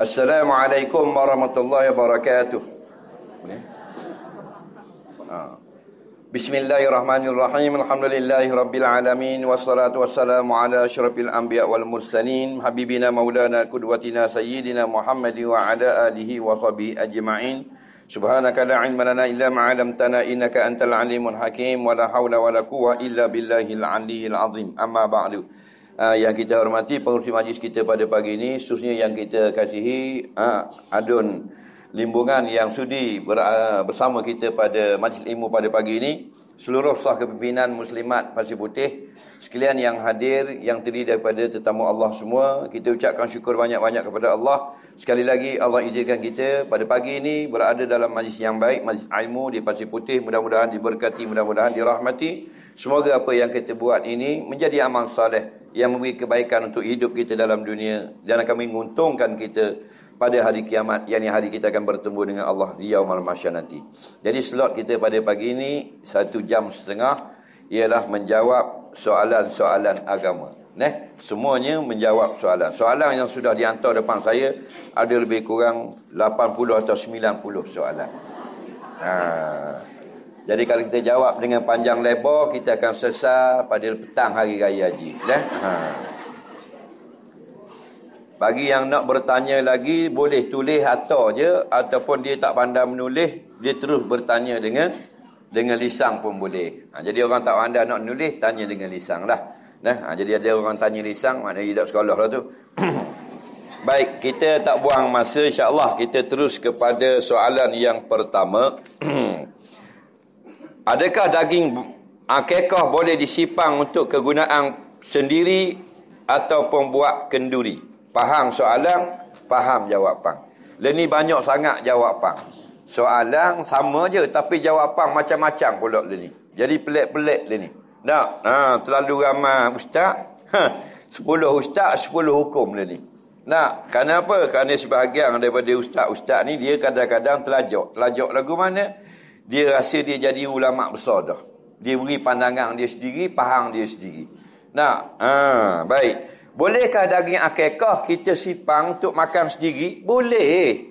Assalamualaikum warahmatullahi wabarakatuh. Bismillahirrahmanirrahim. Alhamdulillahi rabbil alamin. Wassalatu wassalamu ala asyrafil anbiya wal mursalin. Habibina maulana qudwatina sayyidina Muhammad wa ala alihi wa sahbihi ajma'in. Subhanaka la ilma lana illa ma 'allamtana innaka antal alimul hakim. Wa la haula wa la quwwata illa billahil aliyyil azim. Amma ba'du. Yang kita hormati pengurusi majlis kita pada pagi ini, khususnya yang kita kasihi Adun Limbungan yang sudi bersama kita pada majlis ilmu pada pagi ini, seluruh sah kepimpinan muslimat Pasir Putih sekalian yang hadir, yang terdiri daripada tetamu Allah semua, kita ucapkan syukur banyak-banyak kepada Allah. Sekali lagi Allah izinkan kita pada pagi ini berada dalam majlis yang baik, majlis ilmu di Pasir Putih. Mudah-mudahan diberkati, mudah-mudahan dirahmati. Semoga apa yang kita buat ini menjadi amal saleh yang memberi kebaikan untuk hidup kita dalam dunia dan akan menguntungkan kita pada hari kiamat, yakni hari kita akan bertemu dengan Allah di yaumul mahsyar nanti. Jadi slot kita pada pagi ini 1 jam setengah ialah menjawab soalan-soalan agama. Semuanya menjawab soalan. Soalan yang sudah dihantar depan saya ada lebih kurang 80 atau 90 soalan. Jadi kalau kita jawab dengan panjang lebar, kita akan selesai pada petang hari raya haji. Bagi yang nak bertanya lagi, boleh tulis atau je, ataupun dia tak pandai menulis, dia terus bertanya dengan lisan pun boleh. Jadi orang tak pandai nak menulis, tanya dengan lisan lah. Jadi ada orang tanya lisan, maknanya dia tak sekolah lah tu. Baik, kita tak buang masa, insya-Allah kita terus kepada soalan yang pertama. Adakah daging akikah boleh disipang untuk kegunaan sendiri ataupun buat kenduri? Faham soalan, faham jawapan. Leni banyak sangat jawapan. Soalan sama je tapi jawapan macam-macam pula leni. Jadi pelik-pelik leni. Terlalu ramai ustaz. 10 ustaz, 10 hukum leni. Kenapa? Kerana sebahagian daripada ustaz-ustaz ni dia kadang-kadang telajak. Telajak lagu mana? Dia rasa dia jadi ulama besar dah. Dia beri pandangan dia sendiri, faham dia sendiri. Baik. Bolehkah daging akikah kita sipang untuk makan sendiri? Boleh.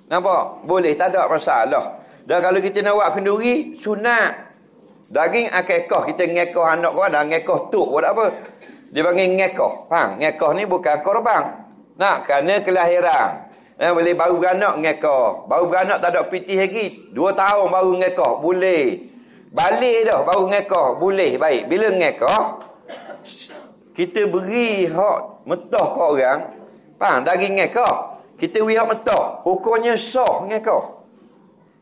Nampak? Boleh, tak ada masalah. Dan kalau kita nak buat kenduri, sunat. Daging akikah kita ngekah anak kau dah ngekah tuk buat apa? Dia panggil ngekah. Faham? Ngekah ni bukan korban. Kerana kelahiran. Boleh baru beranak ngekah. Baru beranak tak ada pitih lagi, 2 tahun baru ngekah. Boleh. Balik dah baru ngekah. Boleh. Baik. Bila ngekah, kita beri hak metah ke orang. Faham? Daging ngekah, kita beri hak metah. Hukumnya sah ngekah.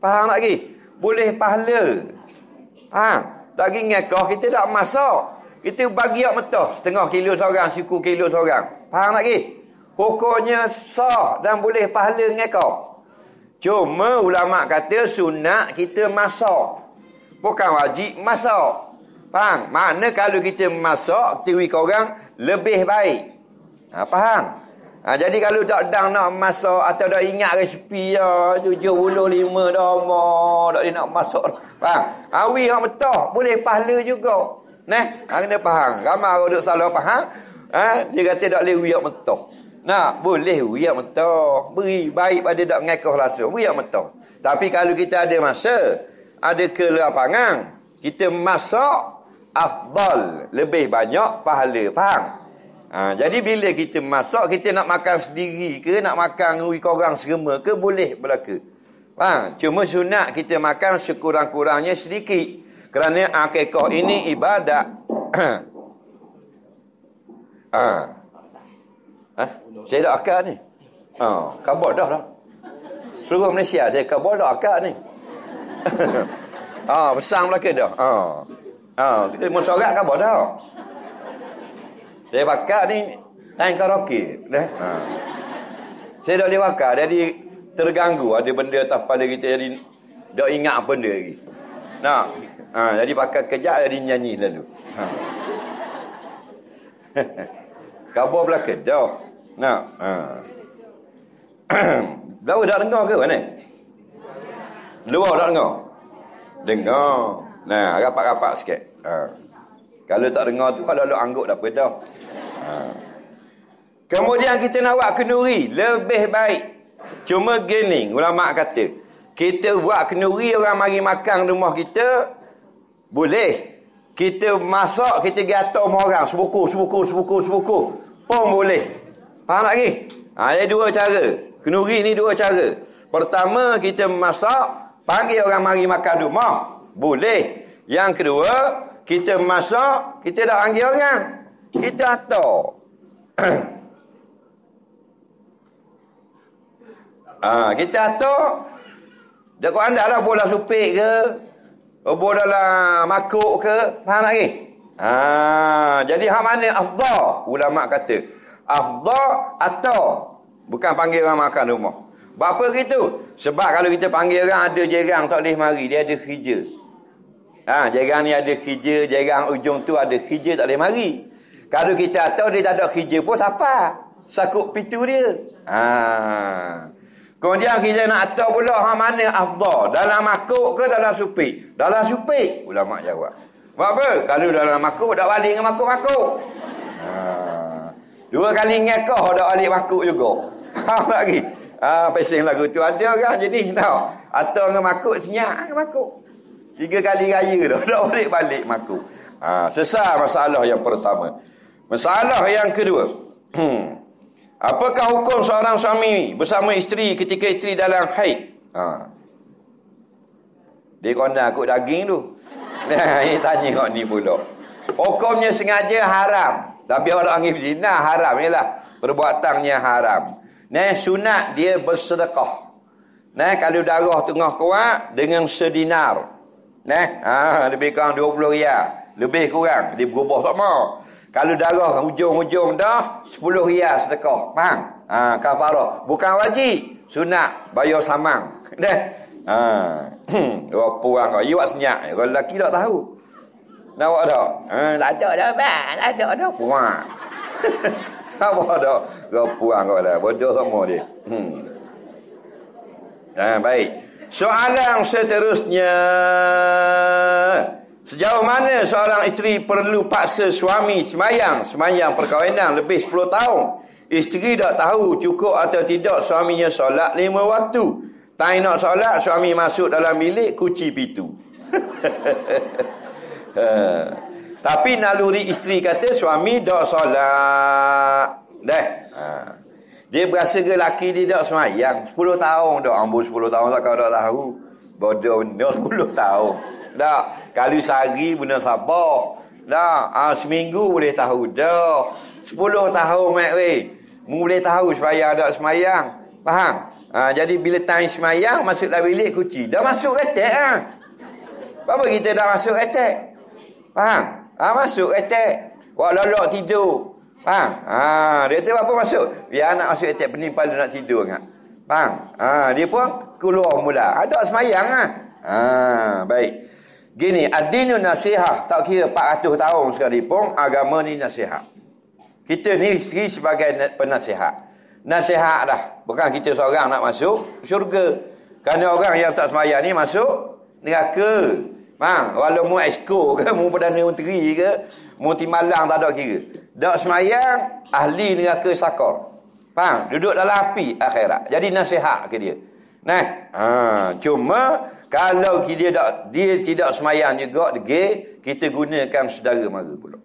Faham tak lagi? Boleh pahala. Faham? Daging ngekah kita tak masak. Kita bagi hak metah. 1/2 kilo seorang, 1 kilo seorang. Faham tak lagi? Hukumnya sah dan boleh pahala ngekah. Cuma ulama kata sunat kita masak, bukan wajib masak. Faham? Makna kalau kita masak, kita beri ke orang, lebih baik. Faham? Jadi kalau tak sedang nak masak atau dah ingat resipi dah 75 dah tak dia nak masak. Faham? Awi hak metah boleh pahala juga. Kena faham. Ramai orang duk salah faham. Dia kata tak boleh wiyak metah. Boleh wiyak mentah. Beri baik pada tak ngekah langsung. Wiyak mentah. Tapi kalau kita ada masa, ada kelapangan, kita masak, afdal. Lebih banyak pahala. Faham? Jadi bila kita masak, kita nak makan sendiri ke, nak makan dengan korang serema ke, boleh berlaku. Faham? Cuma sunat kita makan sekurang-kurangnya sedikit. Kerana akikah ini ibadat. Saya dah akad ni. Khabar dah. Seluruh Malaysia saya khabar dah akad ni. Besar belaka dah. Kita musyarat khabar dah. Saya bakar ni time karaoke. Saya dah lewakar, jadi terganggu ada benda atas kepala kita, jadi tak ingat apa benda lagi. Jadi bakar kejap jadi nyanyi lalu. Khabar belaka dah. Lawa tak dengar ke mana? Luar tak dengar? Dengar. Rapat-rapat sikit. Kalau tak dengar tu, kalau lu angguk dah. Kemudian kita nak buat kenduri, lebih baik Cuma gini, ulama kata, kita buat kenduri orang mari makan rumah kita, boleh. Kita masak, kita gatal sama orang, sebuku, pun boleh. Faham lagi? Ada dua cara. Kenduri ni dua cara. Pertama, kita masak, panggil orang mari makan rumah, boleh. Yang kedua, kita masak, kita tak panggil orang, kita atur. Kita atur. Dekat anda lah bola supik ke, bola dalam makuk ke, faham lagi? Jadi hak mana afdal? Ulama kata afdal atur, bukan panggil orang makan rumah. Berapa gitu? Sebab kalau kita panggil orang, ada jerang tak boleh mari, dia ada kerja. Jerang ni ada kerja, jerang ujung tu ada kerja tak boleh mari. Kalau kita atur dia tak ada kerja pun siapa? Sakut pintu dia. Kemudian kita nak atur pula hak mana afdal, dalam makuk ke dalam supik? Dalam supik, ulama jawab. Sebab apa? Kalau dalam makuk dak balik dengan makuk-makuk. Dua kali ngekah dak balik makuk juga. Faham lagi? Pesing lagu tu ada kan jenis tau. Atur dengan makuk senyap dengan makuk. 3 kali raya dah dak balik makuk. Selesai masalah yang pertama. Masalah yang kedua. Apakah hukum seorang suami bersama isteri ketika isteri dalam haid? Dia kena akut daging tu. Ini tanya kau ni pula. Hukumnya sengaja haram. Tapi orang anggap zina haram ialah perbuatannya haram. Sunat dia bersedekah. Kalau darah tengah kuat dengan sedinar. Lebih kurang 20 riyal. Lebih kurang dia berubah sama. Kalau darah hujung-hujung dah 10 riyal sedekah. Faham? Kafarah. Bukan wajib. Sunat. Bayar samang. Berapa orang kau? You buat senyap. Kalau lelaki tak tahu. Nak buat tak? Tak ada dah, bang. Tak ada dah. Puan. Tak buat tak? Berapa orang kau lah. Bodoh semua dia. Baik. Soalan seterusnya. Sejauh mana seorang isteri perlu paksa suami semayang perkahwinan lebih 10 tahun? Isteri tak tahu cukup atau tidak suaminya solat 5 waktu. Tak nak solat, suami masuk dalam bilik, kunci pintu. Tapi naluri isteri kata suami tak solat. Dia berasa ke laki dia tak semayang 10 tahun dah. Ambul 10 tahun tak kau tak tahu. Bodoh benda 10 tahun. Tak, kali sehari benar sabar. Tak, seminggu boleh tahu dah. 10 tahun mak weh. Boleh tahu supaya ada semayang. Faham? Jadi bila time semayang masuk dalam bilik kunci. Dah masuk retek Apa kita dah masuk retek? Faham? Masuk retek. Wak lolok tidur. Faham? Dia tahu apa masuk. Biar anak masuk retek penimpa dia nak tidur ingat. Faham? Dia pun keluar mula. Ada semayang baik. Gini, ad-dinu nasihat. Tak kira 400 tahun sekalipun, agama ni nasihat. Kita ni isteri sebagai penasihat. Nasihat dah. Bukan kita seorang nak masuk syurga. Kerana orang yang tak semayang ni masuk neraka. Faham? Walau mu esko ke, mu Perdana Menteri ke, mu Timbalang tak ada kira. Tak semayang, ahli neraka sakor. Faham? Duduk dalam api akhirat. Jadi nasihat ke dia. Cuma kalau dia tidak semayang juga degil, kita gunakan saudara mara pula.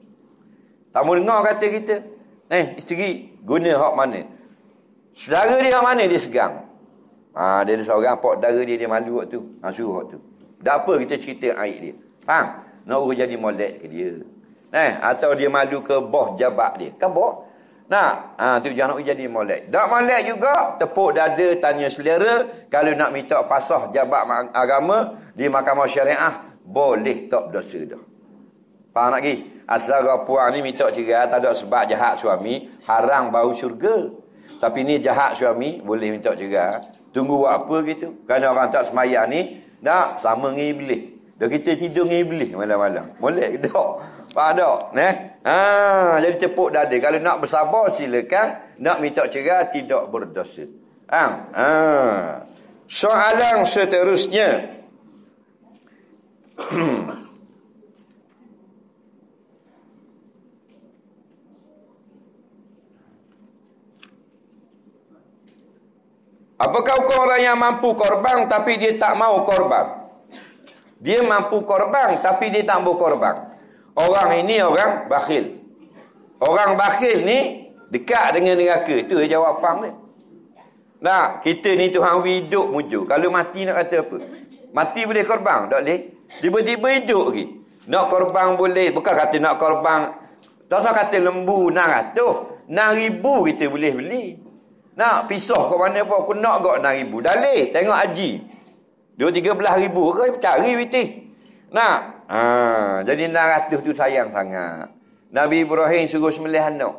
Tak mau dengar kata kita. Isteri guna hak mana? Saudara dia hak mana dia segang. Dia ada seorang pak saudara dia malu waktu. Suruh waktu. Tak apa kita cerita aib dia. Faham? Nak jadi molek ke dia. Atau dia malu ke bos jabat dia. Kan bos? Tu jangan nak jadi molek. Tak molek juga, tepuk dada, tanya selera. Kalau nak minta pasah jabat agama di mahkamah syariah, boleh tak berdosa dah. Faham lagi? Asal puan ni minta cerai, tak ada sebab jahat suami, haram bau syurga. Tapi ni jahat suami, boleh minta cerai. Tunggu buat apa gitu. Kerana orang tak semayang ni, tak sama dengan iblis. Dah kita tidur dengan iblis malam-malam. Molek ke tak? Faham tak? Jadi tepuk dada. Kalau nak bersabar silakan. Nak minta cerai tidak berdosa. Soalan seterusnya. Apakah hukum orang yang mampu korban tapi dia tak mau korban? Dia mampu korban tapi dia tak mau korban. Orang ini orang bakhil. Orang bakhil ni dekat dengan neraka. Itu jawapan dia. Nah, kita ni Tuhan hidup mujur. Kalau mati nak kata apa? Mati boleh korban? Tak boleh. Tiba-tiba hidup lagi. Nak korban boleh. Bukan kata nak korban. Tak usah kata lembu 600. 6,000 kita boleh beli. Nak pisah ke mana pun aku nak gak 6,000. Dalih. Tengok haji. 2-13,000 ke cari pitih. Nak. Jadi 600 tu sayang sangat. Nabi Ibrahim suruh sembelih anak.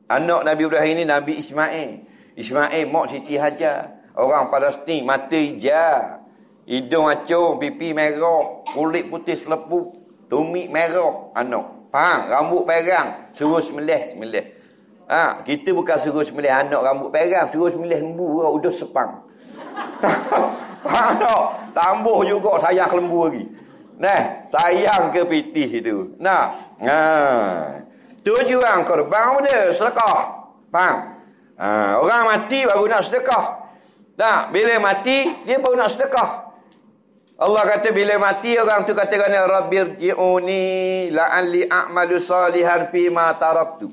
Anak Nabi Ibrahim ni Nabi Ismail. Ismail mak Siti Hajar. Orang Palestin mata hijau. Hidung acung, pipi merah, kulit putih selepuk, tumit merah, anak. Faham? Rambut perang, suruh sembelih. Kita bukan suruh sembelih anak rambut perang, suruh sembelih lembu udah sepang. Faham tak? Tambuh juga sayang ke lembu lagi. Nah, sayang ke pitih itu. Nak. Tujuan korban dia sedekah. Faham? Orang mati baru nak sedekah. Tak, bila mati dia baru nak sedekah. Allah kata bila mati orang tu katakan rabbirji'uni la'alli a'malu salihan fi ma taraktu.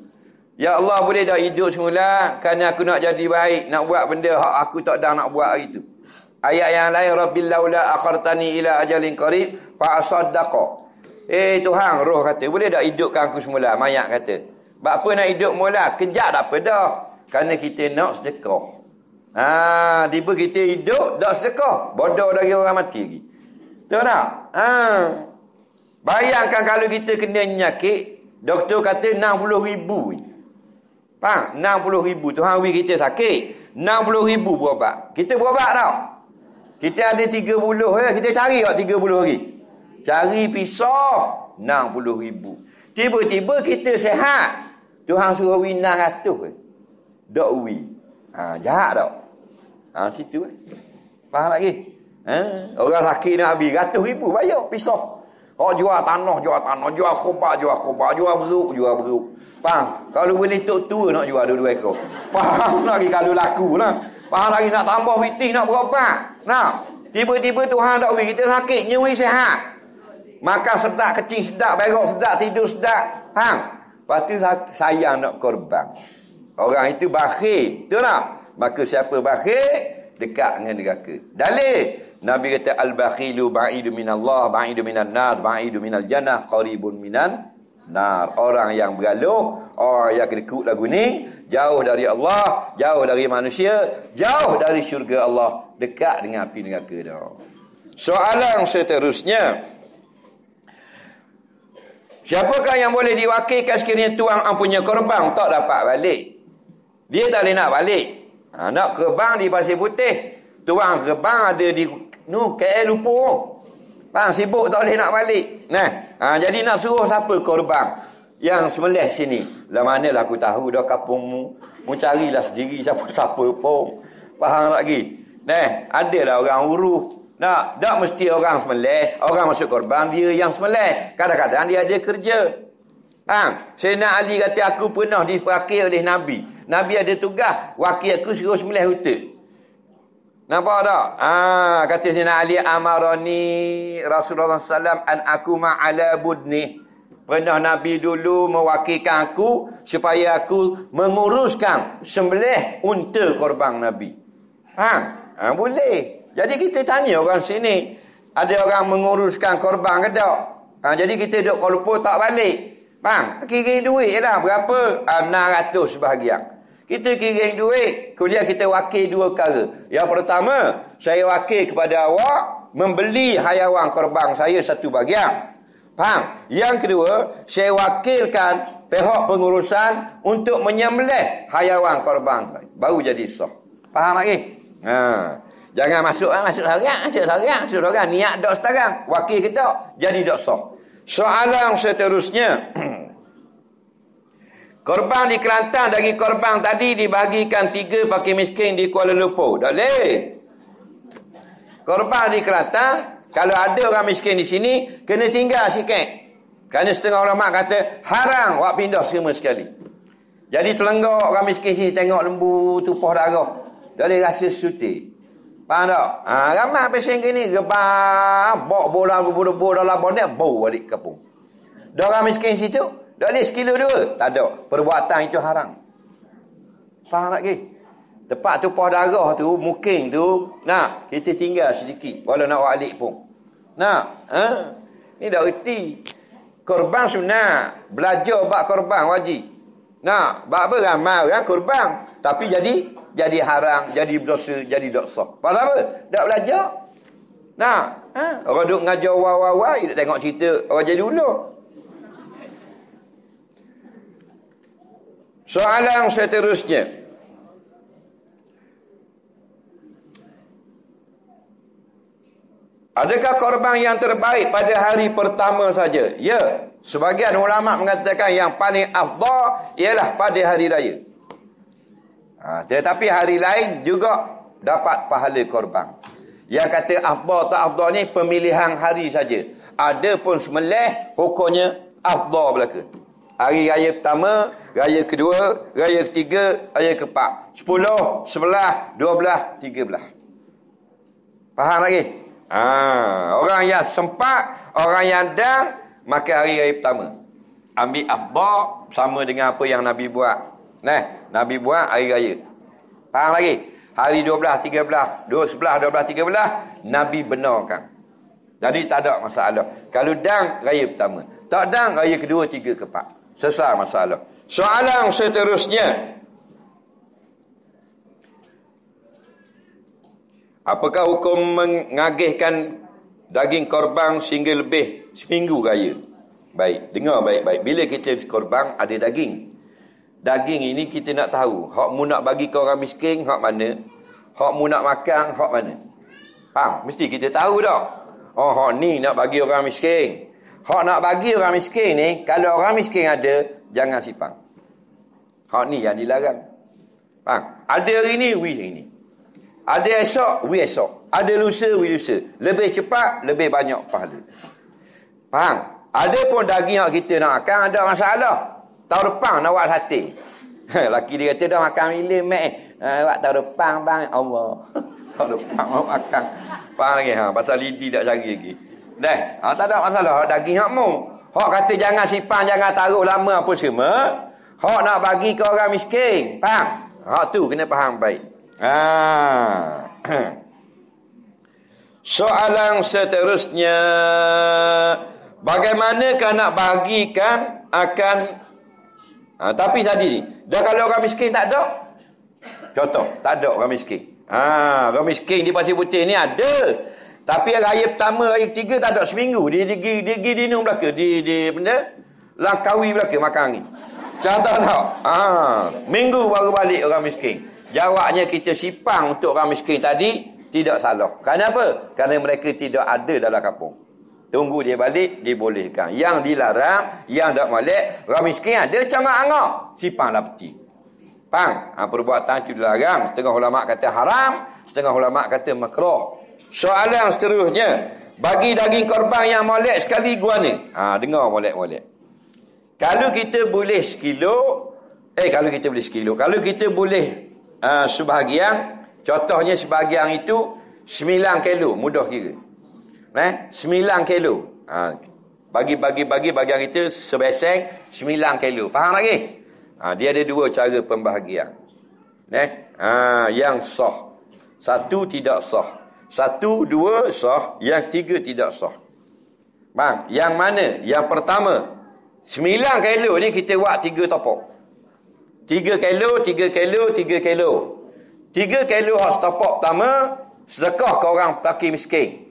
Ya Allah, boleh dah hidup semula kerana aku nak jadi baik, nak buat benda hak aku tak dah nak buat hari tu. Ayat yang lain, rabbil laula akhartani ila ajalin qarib fa asaddaqa. Tuhan, roh kata, boleh dah hidupkan aku semula? Mayat kata, bak apa nak hidup mula? Kejap tak apa dah. Kerana kita nak sedekah. Tiba kita hidup tak sedekah, bodoh dari orang mati lagi. Tahu tak? Bayangkan kalau kita kena penyakit, doktor kata 60,000. Faham? 60,000. Tuhan bagi kita sakit, 60,000 berubat. Kita berubat tak? Kita ada 30 ya, kita cari tak 30 hari. Cari pisah 60,000. Tiba-tiba kita sihat. Tuhan suruh wi 600. Dok wi. Jahat tak? Situ faham lagi? Orang sakit nak habis 100,000 bayar pisah. Jual tanah, jual khobar, jual beruk. Faham? Kalau boleh tua nak jual 2 ekor. Faham lagi kalau laku lah. Faham lagi nak tambah pitih, nak berobat. Nak. Tiba-tiba Tuhan tak beri kita sakit, nyewi sihat. Makan sedap, kecing sedap, berak sedap, tidur sedap. Faham? Lepas tu sayang nak korban. Orang itu bakhil. Betul tak? Maka siapa bakhil, dekat dengan neraka. Dalil, Nabi kata al-bakhilu ba'idu minallah, ba'idu minan nar, ba'idu minal jannah, qaribun minan nar. Orang yang bergaluh, orang yang kedekut lagu ni, jauh dari Allah, jauh dari manusia, jauh dari syurga Allah, dekat dengan api neraka dah. Soalan seterusnya, siapakah yang boleh diwakilkan sekiranya tuang punya korban tak dapat balik? Dia tak boleh nak balik. Nak kerbang di Pasir Putih, tuang kerbang ada di KL Lumpur. Bang sibuk tak boleh nak balik. Jadi nak suruh siapa korban yang sembelih sini? Lah manalah aku tahu dah kampungmu. Mu carilah sendiri siapa-siapa pun. Faham lagi? Adalah orang urus. Tak mesti orang sembelih, orang masuk korban dia yang sembelih. Kadang-kadang dia ada kerja. Sayyidina Ali kata aku pernah dipakai oleh Nabi. Nabi ada tugas, wakil aku suruh sembelih unta. Nampak tak? Kata Sayyidina Ali, amarani Rasulullah SAW an aku ma'ala budni. Pernah Nabi dulu mewakilkan aku supaya aku menguruskan sembelih unta korban Nabi. Boleh. Jadi kita tanya orang sini, ada orang menguruskan korban ke tak? Jadi kita duduk Kuala Lumpur tak balik. Kirim duit je lah. Berapa? 600 sebahagian. Kita kirim duit, kemudian kita wakil 2 perkara. Yang pertama, saya wakil kepada awak membeli haiwan korban saya 1 bahagian. Faham? Yang kedua, saya wakilkan pihak pengurusan untuk menyembelih haiwan korban. Baru jadi sah. Faham lagi? Jangan masuk seorang. Niat dok sekarang. Wakil ke tak? Jadi dok sah. Soalan seterusnya. Korban di Kelantan dari korban tadi dibagikan 3 fakir miskin di Kuala Lumpur. Tak boleh. Korban di Kelantan, kalau ada orang miskin di sini, kena tinggal sikit. Kerana setengah ulama kata, haram awak pindah semua sekali. Jadi telenggak orang miskin sini tengok lembu tumpah darah. Tak boleh rasa suti. Faham tak? Ramai pesen gini, gebang, bawa bola bola dalam bonnet, bau balik kampung. Dah orang miskin situ, tak boleh sekilo dua. Tak ada. Perbuatan itu haram. Faham tak ke? Tempat tumpah darah tu, muking tu, nak, kita tinggal sedikit. Walau nak balik pun. Nak? Ni dah reti. Korban sunat. Belajar bak korban wajib. Nak, bak apa ramai orang korban. Tapi jadi haram, jadi berdosa, jadi dosa. Pasal apa? Tak belajar. Nak, orang duk ngajar wah, dia tengok cerita orang jadi ular. Soalan seterusnya. Adakah korban yang terbaik pada hari pertama saja? Ya. Sebagian ulama mengatakan yang paling afdal ialah pada hari raya. Tetapi hari lain juga dapat pahala korban. Yang kata afdal tak afdal ni pemilihan hari saja. Ada pun sembelih hukumnya afdal belaka. Hari raya pertama, raya kedua, raya ketiga, raya keempat. 10, 11, 12, 13. Faham lagi? Orang yang sempat, orang yang dah makan hari raya pertama. Ambil afdal sama dengan apa yang Nabi buat. Nabi buat hari raya. Faham lagi? Hari 12, 13, 11, 12, 13 Nabi benarkan. Jadi tak ada masalah. Kalau dang raya pertama, tak dang raya kedua, tiga, keempat. Selesai masalah. Soalan seterusnya. Apakah hukum mengagihkan daging korban sehingga lebih seminggu raya? Baik, dengar baik-baik. Bila kita korban ada daging. Daging ini kita nak tahu. Hak mu nak bagi ke orang miskin, hak mana? Hak mu nak makan, hak mana? Faham? Mesti kita tahu tak? Hak ni nak bagi orang miskin. Hak nak bagi orang miskin ni, kalau orang miskin ada, jangan simpan. Hak ni yang dilarang. Faham? Ada hari ni, we hari ni. Ada esok, we esok. Ada lusa, we lusa. Lebih cepat, lebih banyak pahala. Faham? Ada pun daging yang kita nak makan, ada masalah. Tahun depan nak buat sate. Laki dia kata dah makan milim, buat tahun depan bang. Allah. Tahun depan mau makan. Faham lagi? Pasal lidi tak cari lagi. Tak ada masalah. Daging hak mu. Hak kata jangan simpan, jangan taruh lama apa semua. Hak nak bagi ke orang miskin. Faham? Hak tu kena faham baik. Soalan seterusnya. Bagaimanakah nak bagikan akan tapi tadi dah kalau orang miskin tak ada. Contoh, tak ada orang miskin. Orang miskin di Pasir Putih ni ada. Tapi raya pertama, raya ketiga tak ada seminggu. Dia pergi dinum belaka, di benda langkawi belaka makan angin. Contoh tak? Minggu baru balik orang miskin. Jawabnya kita simpan untuk orang miskin tadi tidak salah. Kenapa? Kerana mereka tidak ada dalam kampung. Tunggu dia balik, dibolehkan. Yang dilarang, yang tak balik, orang miskin ada cangak-angak, simpanlah peti. Faham? Perbuatan itu dilarang. Setengah ulama kata haram, setengah ulama kata makruh. Soalan seterusnya, bagi daging korban yang molek sekali guana. Dengar molek-molek. Kalau kita boleh sekilo, kalau kita boleh sebahagian, contohnya sebahagian itu 9 kilo, mudah kira. 9 kilo. Bagi bagian itu sebeseng 9 kilo. Faham lagi? Dia ada dua cara pembahagian. Yang sah. Satu tidak sah. 1, 2 sah. Yang 3 tidak sah. Bang, yang mana? Yang pertama, 9 kilo ni kita buat 3 topok. 3 kilo, 3 kilo, 3 kilo. 3 kilo hak topok pertama, sedekah ke orang fakir miskin.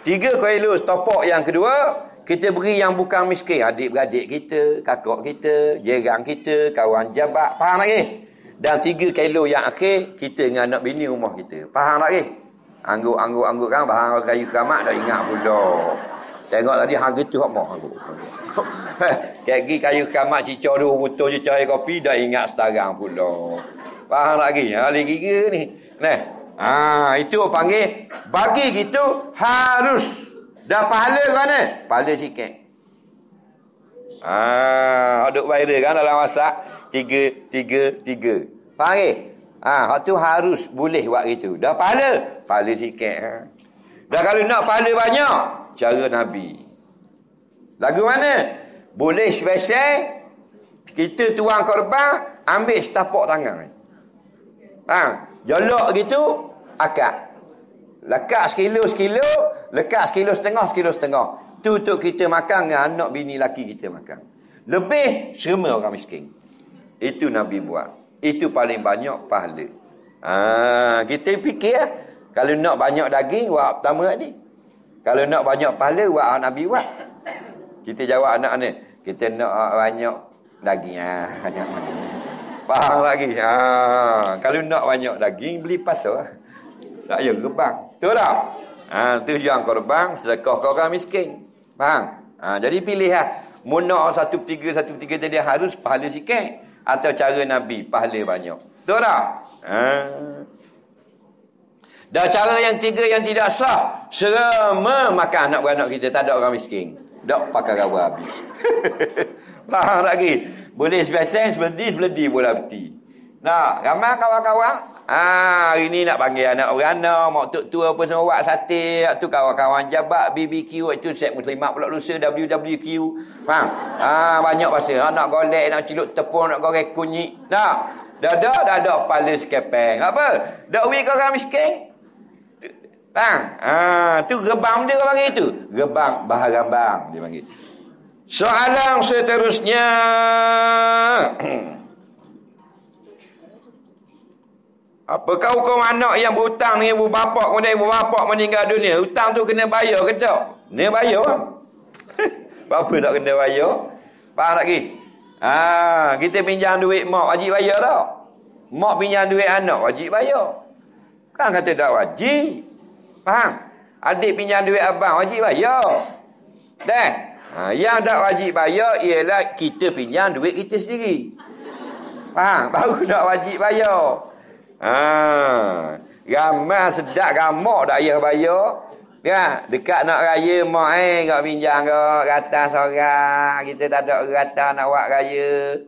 3 kilo topok yang kedua, kita beri yang bukan miskin. Adik-beradik kita, kakak kita, jiran kita, kawan jabat. Faham lagi? Dan 3 kilo yang akhir, kita dengan anak bini rumah kita. Faham lagi? Anggur kan, bahan kayu keramat dah ingat pula. Tengok tadi, harga tu hak mah. Kaki kayu keramat cicak 2 botol je cahaya kopi, dah ingat sekarang pula. Faham lagi? Ahli kira ni. Itu panggil bagi gitu harus. Dah pahala mana? Pahala sikit. Aduk viral kan dalam WhatsApp 3. Faham ke? Hak tu harus boleh buat gitu. Dah pahala, pahala sikit. Dah kalau nak pahala banyak, cara Nabi. Lagu mana? Boleh special, kita tuang korban, ambil setapak tangan. Jolok gitu, akad. Lekat sekilo, lekat sekilo setengah. Tu untuk kita makan dengan anak bini laki kita makan. Lebih, serma orang miskin. Itu Nabi buat. Itu paling banyak pahala. Kita fikir, kalau nak banyak daging, buat pertama ni. Kalau nak banyak pahala, buat Nabi buat. Kita jawab anak ni, kita nak banyak daging. Faham lagi? Kalau nak banyak daging, beli pasar. Tak payah gebang. Betul tak? Tujuan korban, sedekah ke orang miskin. Faham? Jadi pilih lah. Mu nak 1/3 tadi harus pahala sikit. Atau cara Nabi, pahala banyak. Betul tak? Dah cara yang tiga yang tidak sah. Serama makan anak beranak kita. Tak ada orang miskin. Tak pakai rawa habis. Faham lagi? Boleh sebiasa, sebeledi bola beti. Nah, ramai kawan-kawan. Hari ni nak panggil anak beranak, mak tua apa semua buat sate, tu kawan-kawan jabat BBQ, itu set muslimat pula lusa WWQ. Faham? Banyak pasal nak golek, nak ciluk tepung, nak goreng kunyit. Nah, dah ada pala sekepeng. Apa? Dak wi ke orang miskin? Faham? Tu gebang dia panggil tu. Gebang baharambang dia panggil. Soalan seterusnya. Apakah hukum anak yang berhutang dengan ibu bapa, kemudian ibu bapa meninggal dunia? Hutang tu kena bayar ke tak? Kena bayar lah. Apa tak kena bayar? Faham lagi? Kita pinjam duit mak, wajib bayar tak? Mak pinjam duit anak, wajib bayar. Kan kata tak wajib. Faham? Adik pinjam duit abang, wajib bayar. Dah. Yang tak wajib bayar ialah kita pinjam duit kita sendiri. Faham? Baru tak wajib bayar. Ramai sedap gamak tak payah bayar. Ya, dekat nak raya mak kau pinjam kau rata seorang, kita tak ada rata nak buat raya.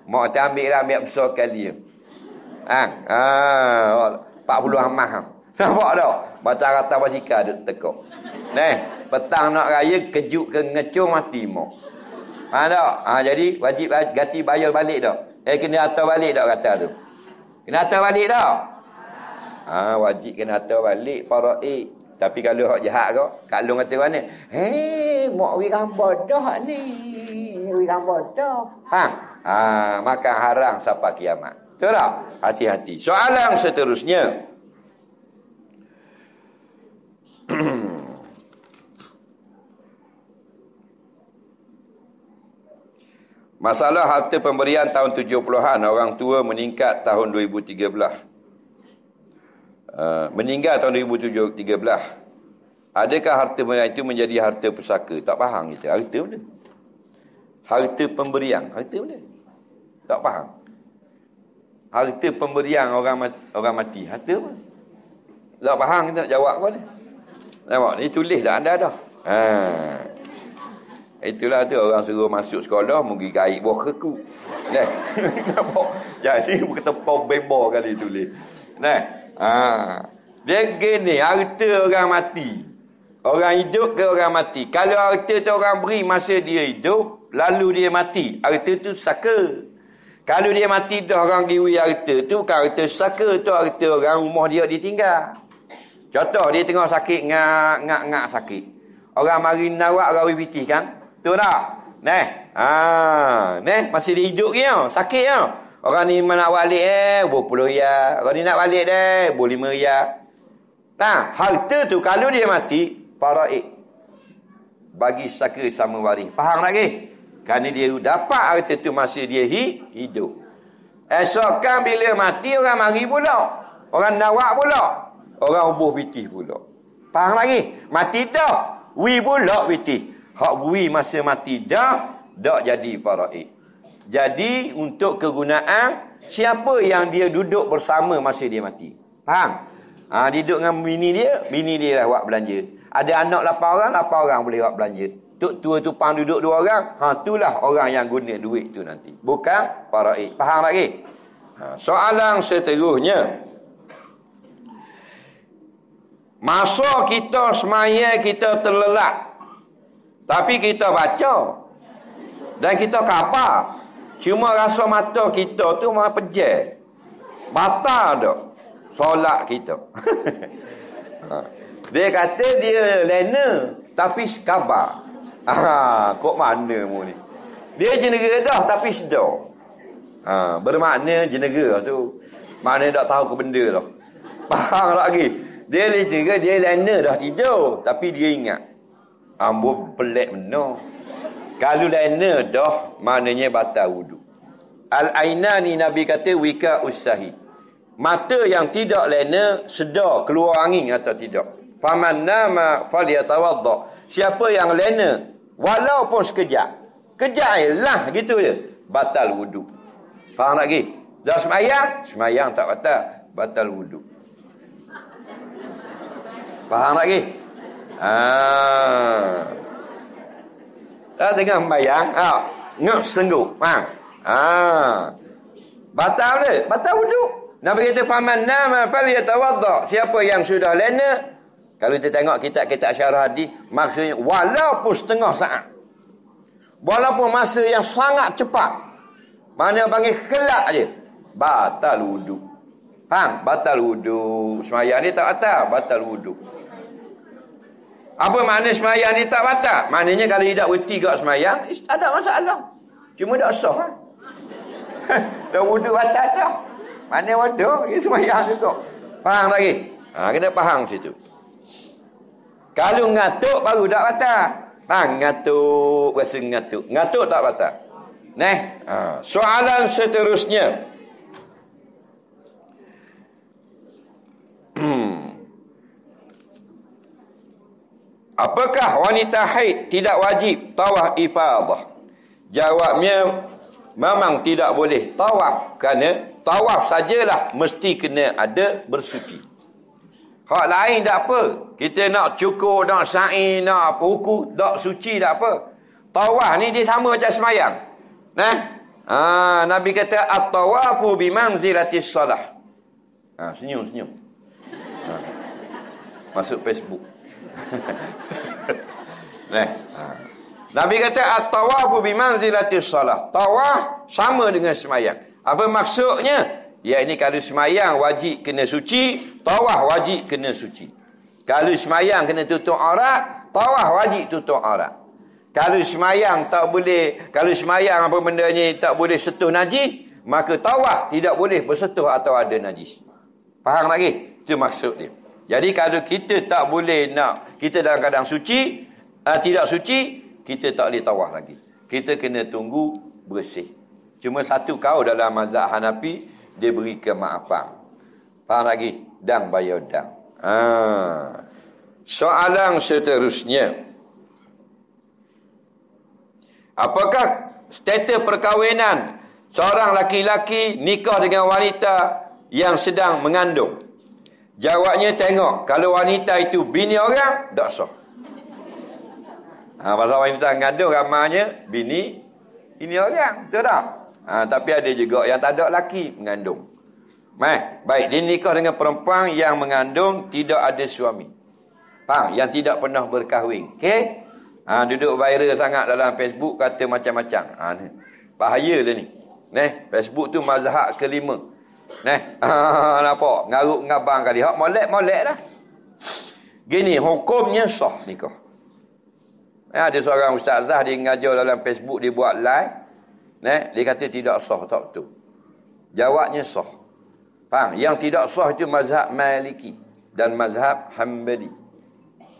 Mak tu ambil besar kali. 40 amah. Nampak tak? Baca rata basikal duk tekuk. Petang nak raya kejut ke ngecur mati mak. Faham tak? Jadi wajib ganti bayar balik tak? Kena atur balik tak kata tu? Kena atur balik tak? Wajib kena atur balik faraid. Tapi kalau hak jahat kau, Kak Long kata mana? Mak wi gambar dah ni. Wi gambar dah. Makan haram sampai kiamat. Betul tak? Hati-hati. Soalan seterusnya. Masalah harta pemberian tahun 70-an, orang tua meningkat tahun 2013. Meninggal tahun 2013. Adakah harta pemberian itu menjadi harta pusaka? Tak faham kita. Harta benda. Harta pemberian. Harta benda. Tak faham. Harta pemberian orang mati. Harta apa? Tak faham kita nak jawab kau ni. Nampak? Ni tulis dah anda dah. Itulah tu orang suruh masuk sekolah mungkin gaib buah keku. Nampak? Jadi ketepau bembo kali tulis. Dia gini, harta orang mati. Orang hidup ke orang mati. Kalau harta tu orang beri masa dia hidup, lalu dia mati, harta tu saka. Kalau dia mati dah orang giwi harta tu, bukan harta saka, tu harta orang rumah dia ditinggal. Contoh, dia tengah sakit, ngak sakit. Orang mari nawak rawi pitih kan? Tu tak? Masih dia hidup ke ya? Sakit ya? Orang ni nak balik berpuluh ya. Orang ni nak balik boleh 5 ya. Harta tu kalau dia mati, faraid. Bagi saka sama waris. Faham lagi? Kerana dia dapat harta tu masa dia hidup. Esokkan bila mati, orang mari pula. Orang nawak pula. Orang ubuh pitih pula. Faham lagi? Mati dah. Wi pula pitih. Hak wi masa mati dah jadi faraid. Jadi untuk kegunaan siapa yang dia duduk bersama masa dia mati. Faham? Dia duduk dengan bini dia lah buat belanja. Ada anak 8 orang boleh buat belanja. Tok tua tupang duduk 2 orang, itulah orang yang guna duit tu nanti. Bukan faraid. Faham lagi? Soalan seterusnya. Masa kita semaya kita terlelap. Tapi kita baca. Dan kita khabar. Cuma rasa mata kita tu malah pejam. Batal tak solat kita. Dia kata dia lena. Tapi khabar. Kok mana mu ni? Dia jenera dah tapi sedar. Bermakna jenera tu. Maknanya tak tahu ke benda dah. Faham tak lagi? Dia jenera, dia lena dah tidur. Tapi dia ingat. Ambo pelik benar. Kalau lena dah, maknanya batal wudu. Al-ainani Nabi kata wika usahi. Mata yang tidak lena sedar keluar angin atau tidak. Faman nama falyatawadda. Siapa yang lena walaupun sekejap. Kejap lah gitu je. Batal wudu. Faham tak lagi? Dah semayang? Semayang tak batal. Batal wudu. Faham tak lagi? Dah tengah sembayang. Ngak sengguk. Faham? Batal dia. Batal wudu. Nabi kata faman nama falyatawadda. Siapa yang sudah lena, kalau kita tengok kitab-kitab syarah hadis, maksudnya walaupun setengah saat. Walaupun masa yang sangat cepat. Mana panggil kelak je. Batal wudu. Faham? Batal wudu. Semayang ni tak batal. Batal wudu. Apa makna semayang ni tak batal? Maknanya kalau tidak berhenti kat semayang, tak ada masalah. Cuma tak sah. Dah wudu batal dah. Mana wudu? Ini semayang juga. Faham lagi? Kena faham situ. Kalau ngatuk baru tak batal. Ngatuk. Rasa ngatuk. Ngatuk tak batal. Soalan seterusnya. Apakah wanita haid tidak wajib tawaf ifadah? Jawabnya memang tidak boleh tawaf, kerana tawaf sajalah mesti kena ada bersuci. Hak lain tak apa. Kita nak cukur, nak sa'i, nak ruku, tak suci tak apa. Tawaf ni dia sama macam semayang. Nabi kata at-tawafu bimanzilatis salah. Senyum. Masuk Facebook. Nabi kata at-tawafu bimanzilatis salah. Tawaf sama dengan semayang. Apa maksudnya? Ya, ini kalau semayang wajib kena suci, tawaf wajib kena suci. Kalau semayang kena tutup aurat, tawaf wajib tutup aurat. Kalau semayang tak boleh, kalau semayang apa benda ni tak boleh sentuh najis, maka tawaf tidak boleh bersentuh atau ada najis. Faham lagi? Itu maksud dia. Jadi kalau kita tak boleh nak, kita dalam keadaan suci, tidak suci, kita tak boleh tawaf lagi. Kita kena tunggu bersih. Cuma satu kaul dalam mazhab Hanafi, dia beri kemaafan. Faham lagi? Dang bayar dang. Soalan seterusnya. Apakah status perkahwinan seorang laki-laki nikah dengan wanita yang sedang mengandung? Jawabnya tengok. Kalau wanita itu bini orang, tak sah. Pasal wanita mengandung ramanya bini orang. Betul tak? Tapi ada juga yang tak ada laki mengandung. Baik, dia nikah dengan perempuan yang mengandung tidak ada suami. Faham? Yang tidak pernah berkahwin. Okey? Duduk viral sangat dalam Facebook, kata macam-macam. Bahaya lah ni. Facebook tu mazhab kelima. Nampak? Ngaruk-ngabang kali. Hak molek-molek dah. Gini, hukumnya sah nikah. Ada seorang ustazah, dia ngajar dalam Facebook, dia buat live. Dia kata tidak sah, tak betul. Jawabnya sah. Faham? Yang tidak sah itu mazhab Maliki dan mazhab Hanbali.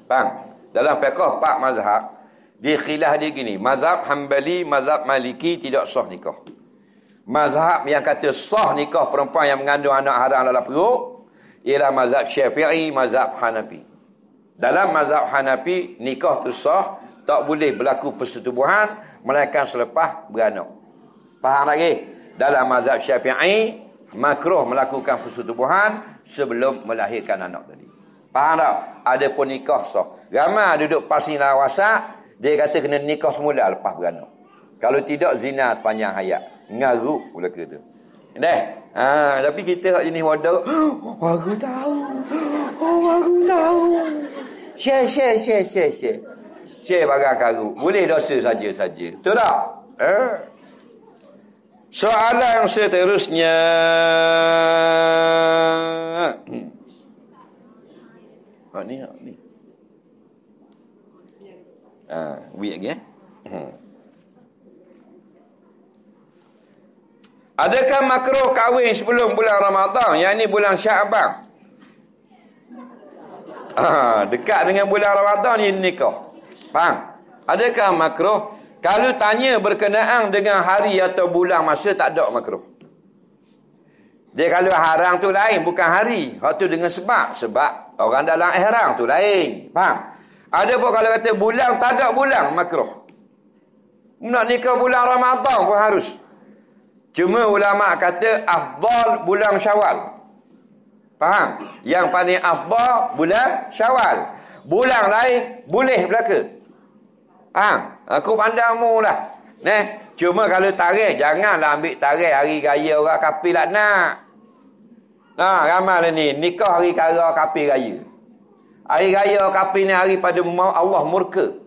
Faham? Dalam fiqh 4 mazhab, dia khilaf dia gini. Mazhab Hanbali, mazhab Maliki tidak sah nikah. Mazhab yang kata sah nikah perempuan yang mengandung anak haram dalam perut ialah mazhab Syafi'i, mazhab Hanafi. Dalam mazhab Hanafi, nikah tu sah, tak boleh berlaku persetubuhan melainkan selepas beranak. Faham lagi? Dalam mazhab Syafi'i, makruh melakukan persetubuhan sebelum melahirkan anak tadi. Faham tak? Ada pun nikah sah. Ramai duduk pasing dalam WhatsApp, dia kata kena nikah semula lepas beranak. Kalau tidak, zina sepanjang hayat. Ngaruk belaka tu. Tapi kita jenis modal. Aku tahu. Aku tahu. Share. Share barang karut. Boleh dosa saja-saja. Betul tak? Soalan seterusnya. Ni. Wait lagi Adakah makruh kahwin sebelum bulan Ramadan? Yang ni bulan Syaban. Dekat dengan bulan Ramadan ni nikah. Faham? Adakah makruh? Kalau tanya berkenaan dengan hari atau bulan masa, tak ada makruh. Dia kalau haram tu lain, bukan hari. Hak tu dengan sebab. Sebab orang dalam ihram tu lain. Faham? Ada pun kalau kata bulan, tak ada bulan, makruh. Nak nikah bulan Ramadan pun harus. Cuma ulama kata afdal bulan Syawal. Faham? Yang paling afdal bulan Syawal. Bulan lain boleh belaka. Faham? Aku pandangmu lah. Cuma kalau tarikh, janganlah ambil tarikh hari raya orang kafir lah nak. Ramai lah ni. Nikah hari kara kafir raya. Hari raya kafir ni hari pada Allah murka.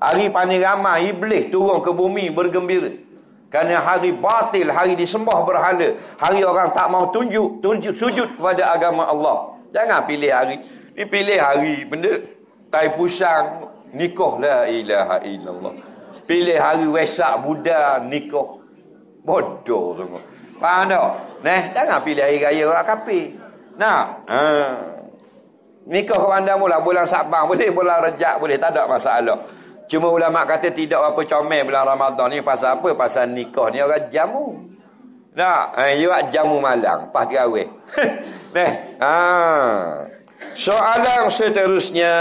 Hari paling ramai iblis turun ke bumi bergembira. Kerana hari batil, hari disembah berhala, hari orang tak mau tunjuk sujud kepada agama Allah. Jangan pilih hari. Ni pilih hari benda tai pusang nikah, la ilaha illallah. Pilih hari Wesak Buddha nikah. Bodoh semua. Faham tak? Jangan pilih hari raya orang kafir. Nikah ke pandamu lah bulan Saban boleh, bulan Rejab boleh, tak ada masalah. Cuma ulama kata tidak apa comel bulan Ramadan ni. Pasal apa? Pasal nikah ni orang jamu. Dia jamu malang. Lepas terawih. Soalan seterusnya.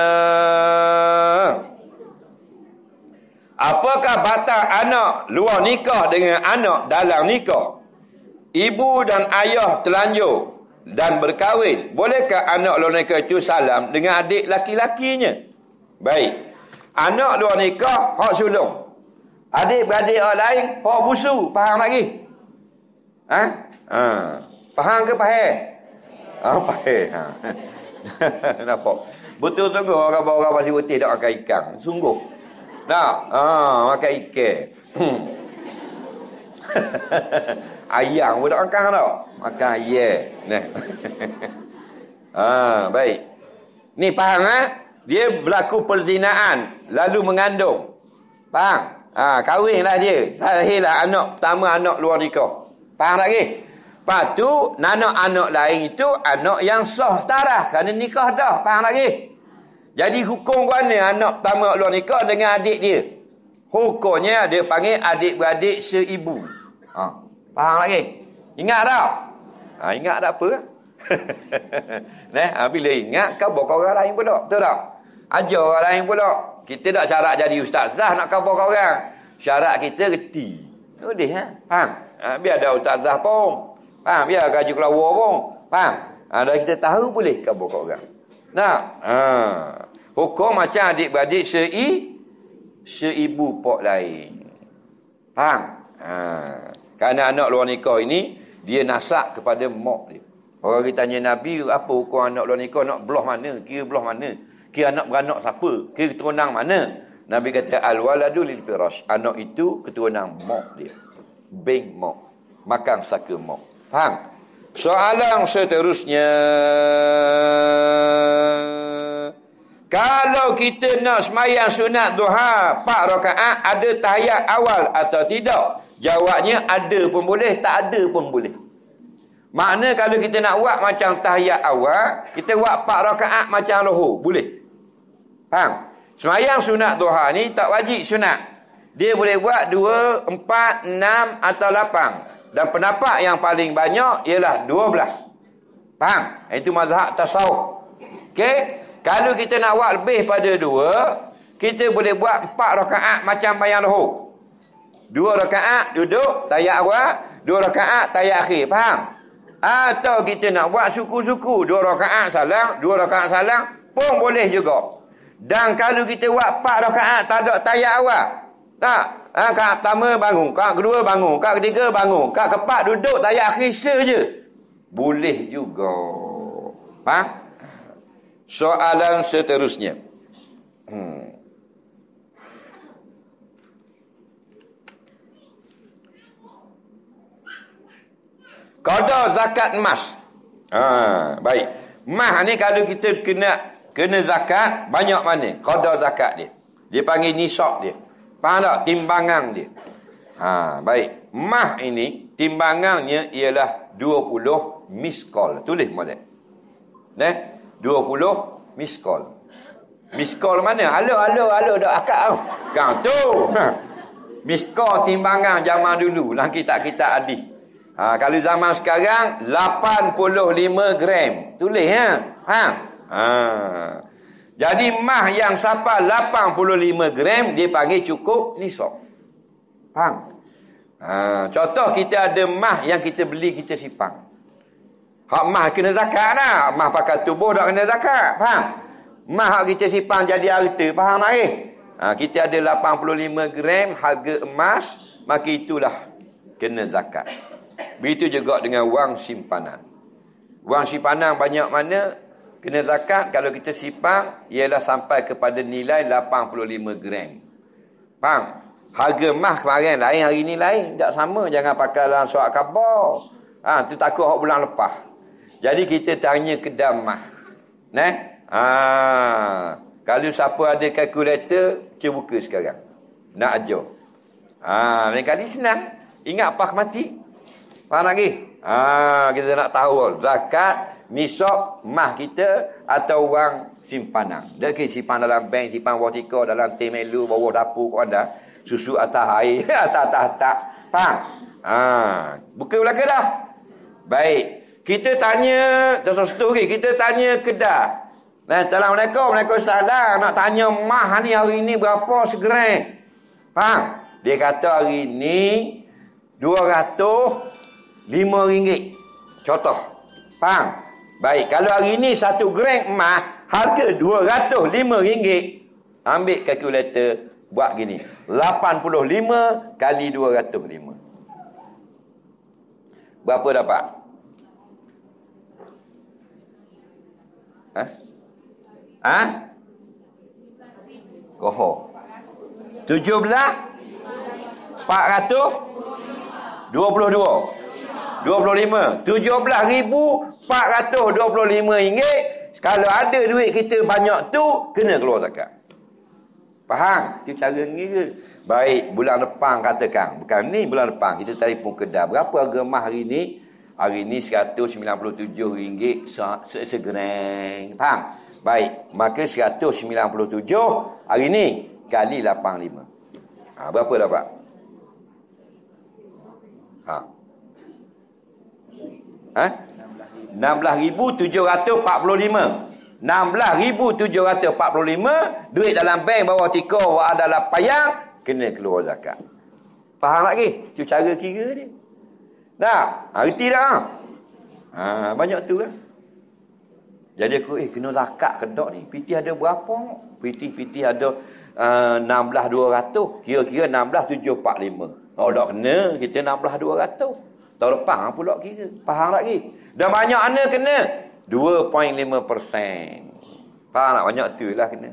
Apakah batas anak luar nikah dengan anak dalam nikah? Ibu dan ayah telanjur dan berkahwin. Bolehkah anak luar nikah itu salam dengan adik laki-lakinya? Baik. Anak luar nikah, hak sulung. Adik-beradik orang lain, hak busu. Faham lagi? Faham ke faham? Faham. Nampak? Betul tunggu orang-orang pasir putih tak makan ikan. Sungguh. Makan ikan. Ayam pun tak makan tak? Makan ayam. Baik. Ni faham Dia berlaku perzinaan, lalu mengandung. Faham? Kahwinlah dia. Lahirlah anak pertama, anak luar nikah. Faham lagi? Lepas tu, anak-anak lain itu anak yang sah setara. Kerana nikah dah. Faham lagi? Jadi hukum mana anak pertama luar nikah dengan adik dia? Hukumnya dia panggil adik-beradik seibu. Faham lagi? Ingat tak? Ingat tak apa? Bila ingat, khabar kau orang lain pula. Betul tak? Ajar orang lain pula. Kita tak syarat jadi ustazah nak khabar kau orang. Syarat kita reti. Boleh faham? Biar ada ustazah pun. Faham? Biar gaji kelawar pun. Faham? Dah kita tahu boleh khabar kau orang. Hukum macam adik-beradik seibu pok lain. Faham? Kerana anak luar nikah ini dia nasab kepada mak dia. Orang kita tanya Nabi, apa hukum anak luar nikah? Nak belah mana? Kira belah mana? Kira anak beranak siapa? Kira keturunan mana? Nabi kata al-waladu lil firash. Anak itu keturunan mak dia. Beng mak. Makan saka mak. Faham? Soalan seterusnya. Kalau kita nak sembahyang sunat duha 4 rakaat, ada tahiyat awal atau tidak? Jawabnya ada pun boleh, tak ada pun boleh. Makna kalau kita nak buat macam tahiyat awal, kita buat 4 rakaat macam lohor, boleh. Faham? Sembahyang sunat duha ni tak wajib sunat. Dia boleh buat 2, 4, 6 atau 8. Dan pendapat yang paling banyak ialah 12. Faham? Itu mazhab tasawuf. Okey? Kalau kita nak buat lebih pada 2, kita boleh buat 4 rakaat macam bayang lohor. 2 rakaat duduk tahiyat awal, 2 rakaat tahiyat akhir. Faham? Atau kita nak buat suku-suku, 2 rakaat salam, 2 rakaat salam pun boleh juga. Dan kalau kita buat 4 rakaat tak ada tahiyat awal, tak? Kak pertama bangun, kak kedua bangun, kak ketiga bangun, kak keempat duduk tahiyat akhir saja. Boleh juga. Faham? Soalan seterusnya. Qada zakat emas. Baik. Emas ni kalau kita kena zakat, banyak mana? Qada zakat dia. Dia panggil nisab dia. Faham tak? Timbangan dia. Baik. Emas ini, timbangannya ialah 20 miskol. Tulis molek. 20 miskol. Miskol mana? Halo, dah akak tau. Kau tu. Miskol timbangan zaman dulu. Lah kitab-kitab hadis. Kalau zaman sekarang 85 gram. Tulis Jadi mah yang sampai 85 gram dia panggil cukup nisab. Faham? Contoh kita ada mah yang kita beli kita simpan. Hak mah kena zakat dah. Mah pakai tubuh tak kena zakat. Faham? Mah hak kita simpan jadi harta. Faham tak kita ada 85 gram harga emas, maka itulah kena zakat. Begitu juga dengan wang simpanan. Wang simpanan banyak mana kena zakat. Kalau kita simpan ialah sampai kepada nilai 85 gram. Faham? Harga emas kemarin lain, hari ni lain. Tak sama. Jangan pakai dalam surat khabar. Tu takut hak bulan lepas. Jadi kita tanya kedai emas. Kalau siapa ada kalkulator, cuba buka sekarang. Nak ajar. Lain kali senang. Ingat pas mati. Faham lagi? Kita nak tahu zakat nisab emas kita atau wang simpanan. Dak ke simpan dalam bank, simpan bawah tika, dalam temelu, bawah dapur kau ada. Susu atas air, atas. Faham? Buka belakang dah. Baik. Kita tanya, kita tanya kedai. Assalamualaikum, Waalaikumsalam. Nak tanya mah ni hari ni berapa segeram? Faham? Dia kata hari ni RM205. Contoh. Faham? Baik, kalau hari ni 1 gram emas harga RM205. Ambil kalkulator, buat gini. 85 kali 205. Berapa dapat? Koho. 17 422 25 17,425 ringgit. Kalau ada duit kita banyak tu, kena keluar zakat. Faham? Itu cara ngira. Baik, bulan depan katakan. Bukan ni, bulan depan kita telefon kedai. Berapa harga emas hari ni? Hari ni RM197 segeram. Faham? Baik, maka 197 hari ni kali 85. Berapa dapat? 16,745. 16,745 duit dalam bank bawah tika adalah payang, kena keluar zakat. Faham lagi? Itu cara kira dia. Tak? Erti dah. Banyak tu kan. Jadi aku kena zakat kedok ni. PT ada berapa? PT ada 16,200. Kira-kira 16,745. Tak kena. Kita 16,200. Tahun depan pula kira. Faham lagi? Dan banyak mana kena? 2.5%. Faham tak? Banyak tu lah kena.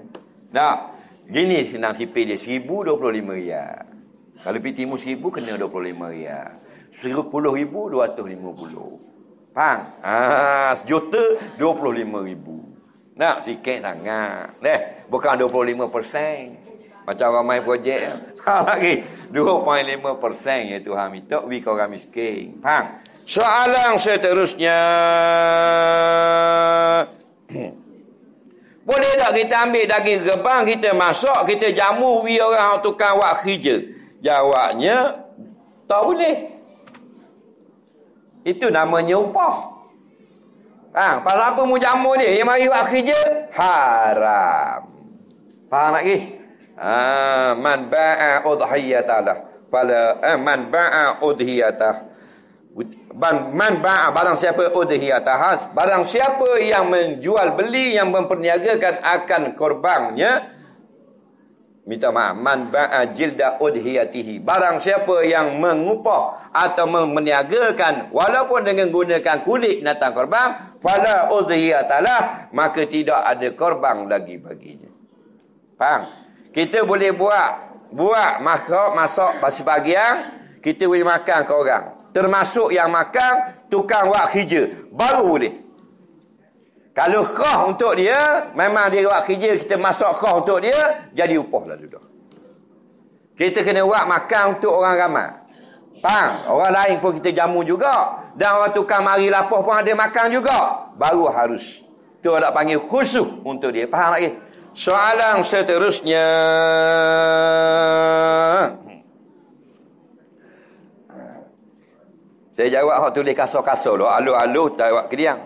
Tak? Gini senang sipil dia. RM1,025. Kalau PT mu RM1,000 kena RM25. RM10,250. Faham? Sejuta RM25,000. Nak sikit sangat. Bukan 25%. Macam ramai projek. Faham lagi? 2.5% iaitu Tuhan minta bagi orang miskin. Faham? Soalan seterusnya. Boleh tak kita ambil daging gebang, kita masak, kita jamu bagi orang tukang buat kerja? Jawabnya, tak boleh. Itu namanya upah. Pasal apa mu jamu dia? Yang mari buat kerja? Haram. Faham lagi? Man ba'a udhiyatalah. Man ba'a udhiyatah. Man ba'a, barang siapa udhiyatah. Barang siapa yang menjual beli, yang memperniagakan akan korbannya, Minta maaf. Man ba'a jilda udhiyatihi. Barang siapa yang mengupah atau meniagakan walaupun dengan gunakan kulit binatang korban, fala udhiyatalah, maka tidak ada korban lagi baginya. Faham? Kita boleh buat masak sebahagian, kita boleh makan ke orang. Termasuk yang makan tukang wak kerja, baru boleh. Kalau khah untuk dia, memang dia buat kerja, kita masak khah untuk dia, jadi upah lah dulu. Kita kena buat makan untuk orang ramai. Faham? Orang lain pun kita jamu juga. Dan orang tukang mari lapar pun ada makan juga. Baru harus. Itu nak panggil khusus untuk dia. Faham lagi? Soalan seterusnya. Saya jawab hak tulis kasar-kasar lah. Alu-alu tak jawab kediang.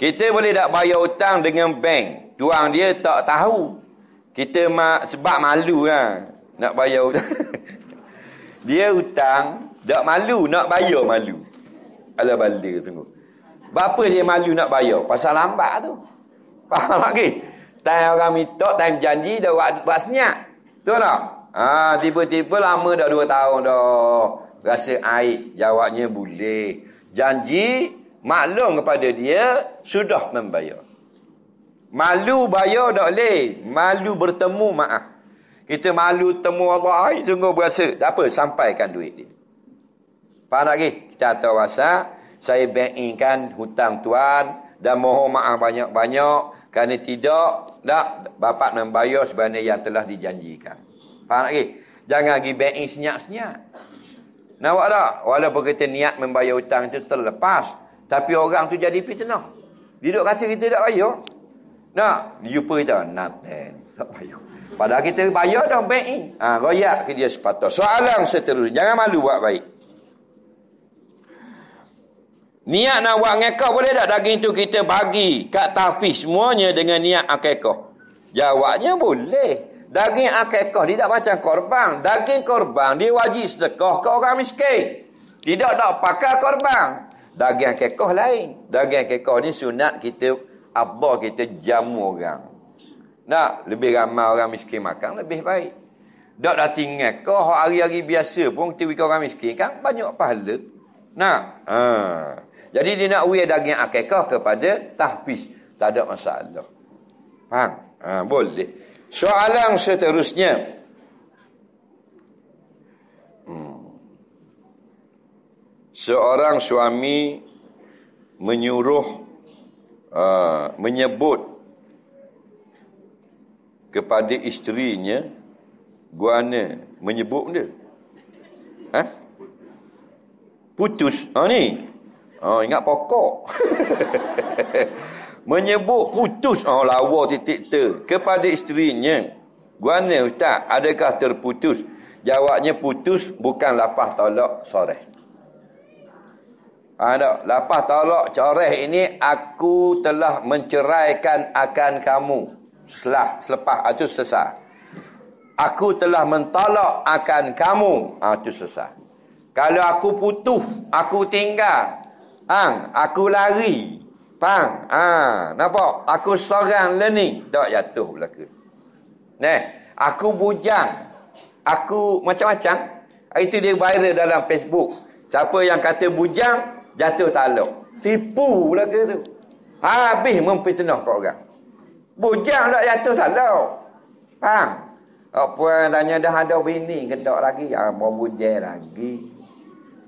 Kita boleh tak bayar hutang dengan bank. Tuang dia tak tahu. Kita sebab malu lah. Nak bayar hutang. Dia hutang. Tak malu. Nak bayar malu. Alah bala sungguh. Berapa dia malu nak bayar? Pasal lambat tu. Faham lagi? Time orang minta, time janji dah buat senyap. Betul tak? Tiba-tiba lama dah 2 tahun dah. Rasa aib. Jawabnya boleh. Janji maklum kepada dia sudah membayar. Malu bayar tak boleh. Malu bertemu maaf. Kita malu temu Allah, sungguh berasa. Tak apa, sampaikan duit dia. Faham lagi? Kita tahu rasa saya bankingkan hutang tuan dan mohon maaf banyak-banyak kerana tidak dapat membayar sebagaimana yang telah dijanjikan. Faham lagi? Jangan pergi banking senyap-senyap. Nampak tak? Walaupun kita niat membayar hutang itu terlepas, tapi orang tu jadi fitnah. Dia duk kata kita tak bayar. Nak jumpa kita tak bayar. Padahal kita bayar dah banking. Royak ke dia sepatut. Soalan seterusnya, jangan malu buat baik. Niat nak buat akikah boleh tak daging tu kita bagi kat tahfiz semuanya dengan niat akikah? Jawabnya boleh. Daging akikah tidak macam korban. Daging korban dia wajib sedekah ke orang miskin. Tidak nak pakai korban. Daging akikah lain. Daging akikah ni sunat kita abah kita jamu orang. Nak lebih ramai orang miskin makan lebih baik. Tak dah tinggal kau hari-hari biasa pun kita bagi orang miskin kan banyak pahala. Nak. Jadi dia nak beri daging akikah kepada tahfiz. Tak ada masalah. Faham? Boleh. Soalan seterusnya. Seorang suami menyebut kepada isterinya guana menyebut dia. Putus. Ni. Ingat pokok. Menyebut putus. Lawa titik kepada isterinya. Guana ustaz, adakah terputus? Jawabnya putus bukan lapah tolak soreh. Lepas tolak coreh ini aku telah menceraikan akan kamu. Selepas itu sesat. Aku telah mentolak akan kamu. Itu sesat. Kalau aku putus, aku tinggal, aku lari, faham? Nampak? Aku seorang learning, tak jatuh belaka. Aku bujang, aku macam-macam. Itu dia viral dalam Facebook. Siapa yang kata bujang jatuh talak. Tipu belaka tu. Habis memfitnah kat orang. Bujang tak jatuh talak. Faham? Apa tanya dah ada bini ke tak lagi? Mau bujang lagi.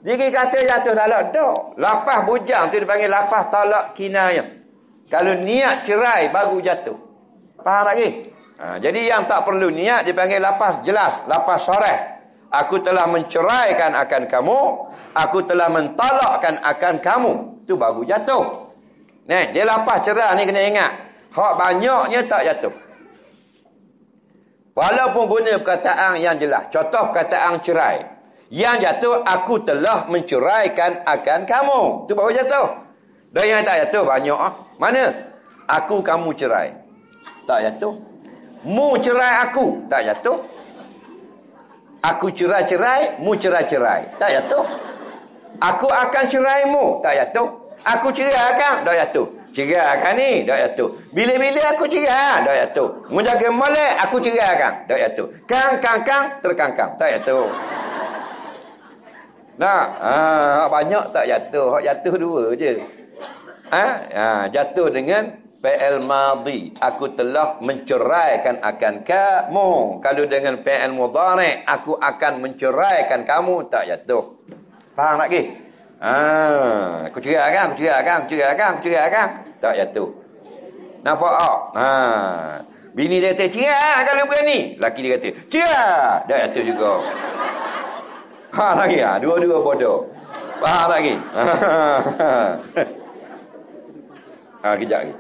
Dia kata jatuh talak tak. Lepas bujang tu dipanggil lepas talak kinayah. Kalau niat cerai baru jatuh. Faham lagi? Jadi yang tak perlu niat dipanggil lepas jelas. Lepas soreh. Aku telah menceraikan akan kamu. Aku telah mentalakkan akan kamu. Itu baru jatuh. Dia lepas cerai ni kena ingat. Hak banyaknya tak jatuh. Walaupun guna perkataan yang jelas. Contoh perkataan cerai. Yang jatuh, aku telah menceraikan akan kamu. Itu baru jatuh. Dan yang tak jatuh banyak. Mana? Aku kamu cerai. Tak jatuh. Mu cerai aku. Tak jatuh. Aku cerai-cerai, mu cerai-cerai. Tak jatuh. Aku akan ceraimu. Tak jatuh. Aku cerai kan, dah jatuh. Cerai kan ni, dah jatuh. Bila-bila aku cerai, dah jatuh. Menjaga molek, aku cerai kan, dah jatuh. Kang, terkangkang, tak jatuh. Nah, banyak tak jatuh. Hak jatuh dua je. Jatuh dengan fi'il madhi. Aku telah menceraikan akan kamu. Kalau dengan fi'il mudhari', aku akan menceraikan kamu, tak jatuh. Faham tak ke? Aku ceraikan. Tak jatuh. Nampak tak? Bini dia kata, cerai kalau berani. Laki dia kata, cerai. Tak jatuh juga. Lagi dua-dua bodoh. Faham lagi? Kejap lagi.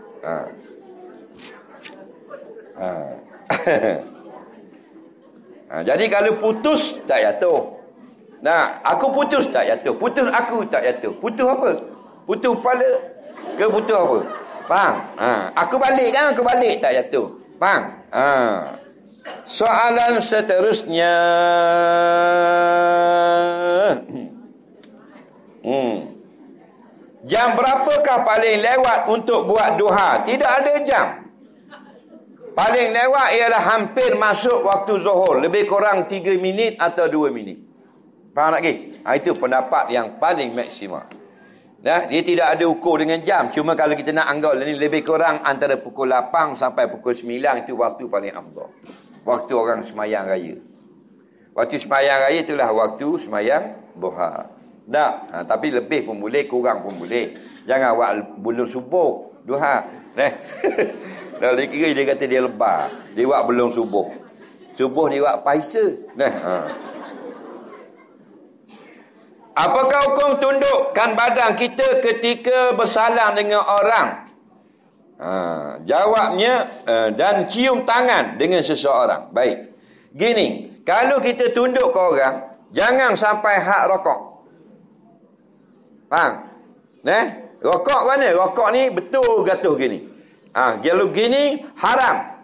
Jadi kalau putus tak jatuh. Aku putus tak jatuh. Putus aku tak jatuh. Putus apa? Putus kepala ke putus apa? Faham? Aku balik tak jatuh. Faham? Soalan seterusnya. Jam berapakah paling lewat untuk buat duha? Tidak ada jam. Paling lewat ialah hampir masuk waktu zuhur. Lebih kurang 3 minit atau 2 minit. Faham tak ke? Itu pendapat yang paling maksimal. Dia tidak ada ukur dengan jam. Cuma kalau kita nak anggap ni lebih kurang antara pukul 8 sampai pukul 9 itu waktu paling afdal. Waktu orang semayang raya. Waktu semayang raya itulah waktu semayang duha. Tapi lebih pun boleh, kurang pun boleh. Jangan buat belum subuh duha. Dah kira dia kata dia lebar. Dia buat belum subuh. Subuh dia buat paisa. Apakah hukum tundukkan badan kita ketika bersalam dengan orang? Jawabnya dan cium tangan dengan seseorang. Baik. Gini, kalau kita tunduk ke orang, jangan sampai hak rokok. Faham? Rokok mana? Rokok ni betul gatuh gini. Kalau gini haram.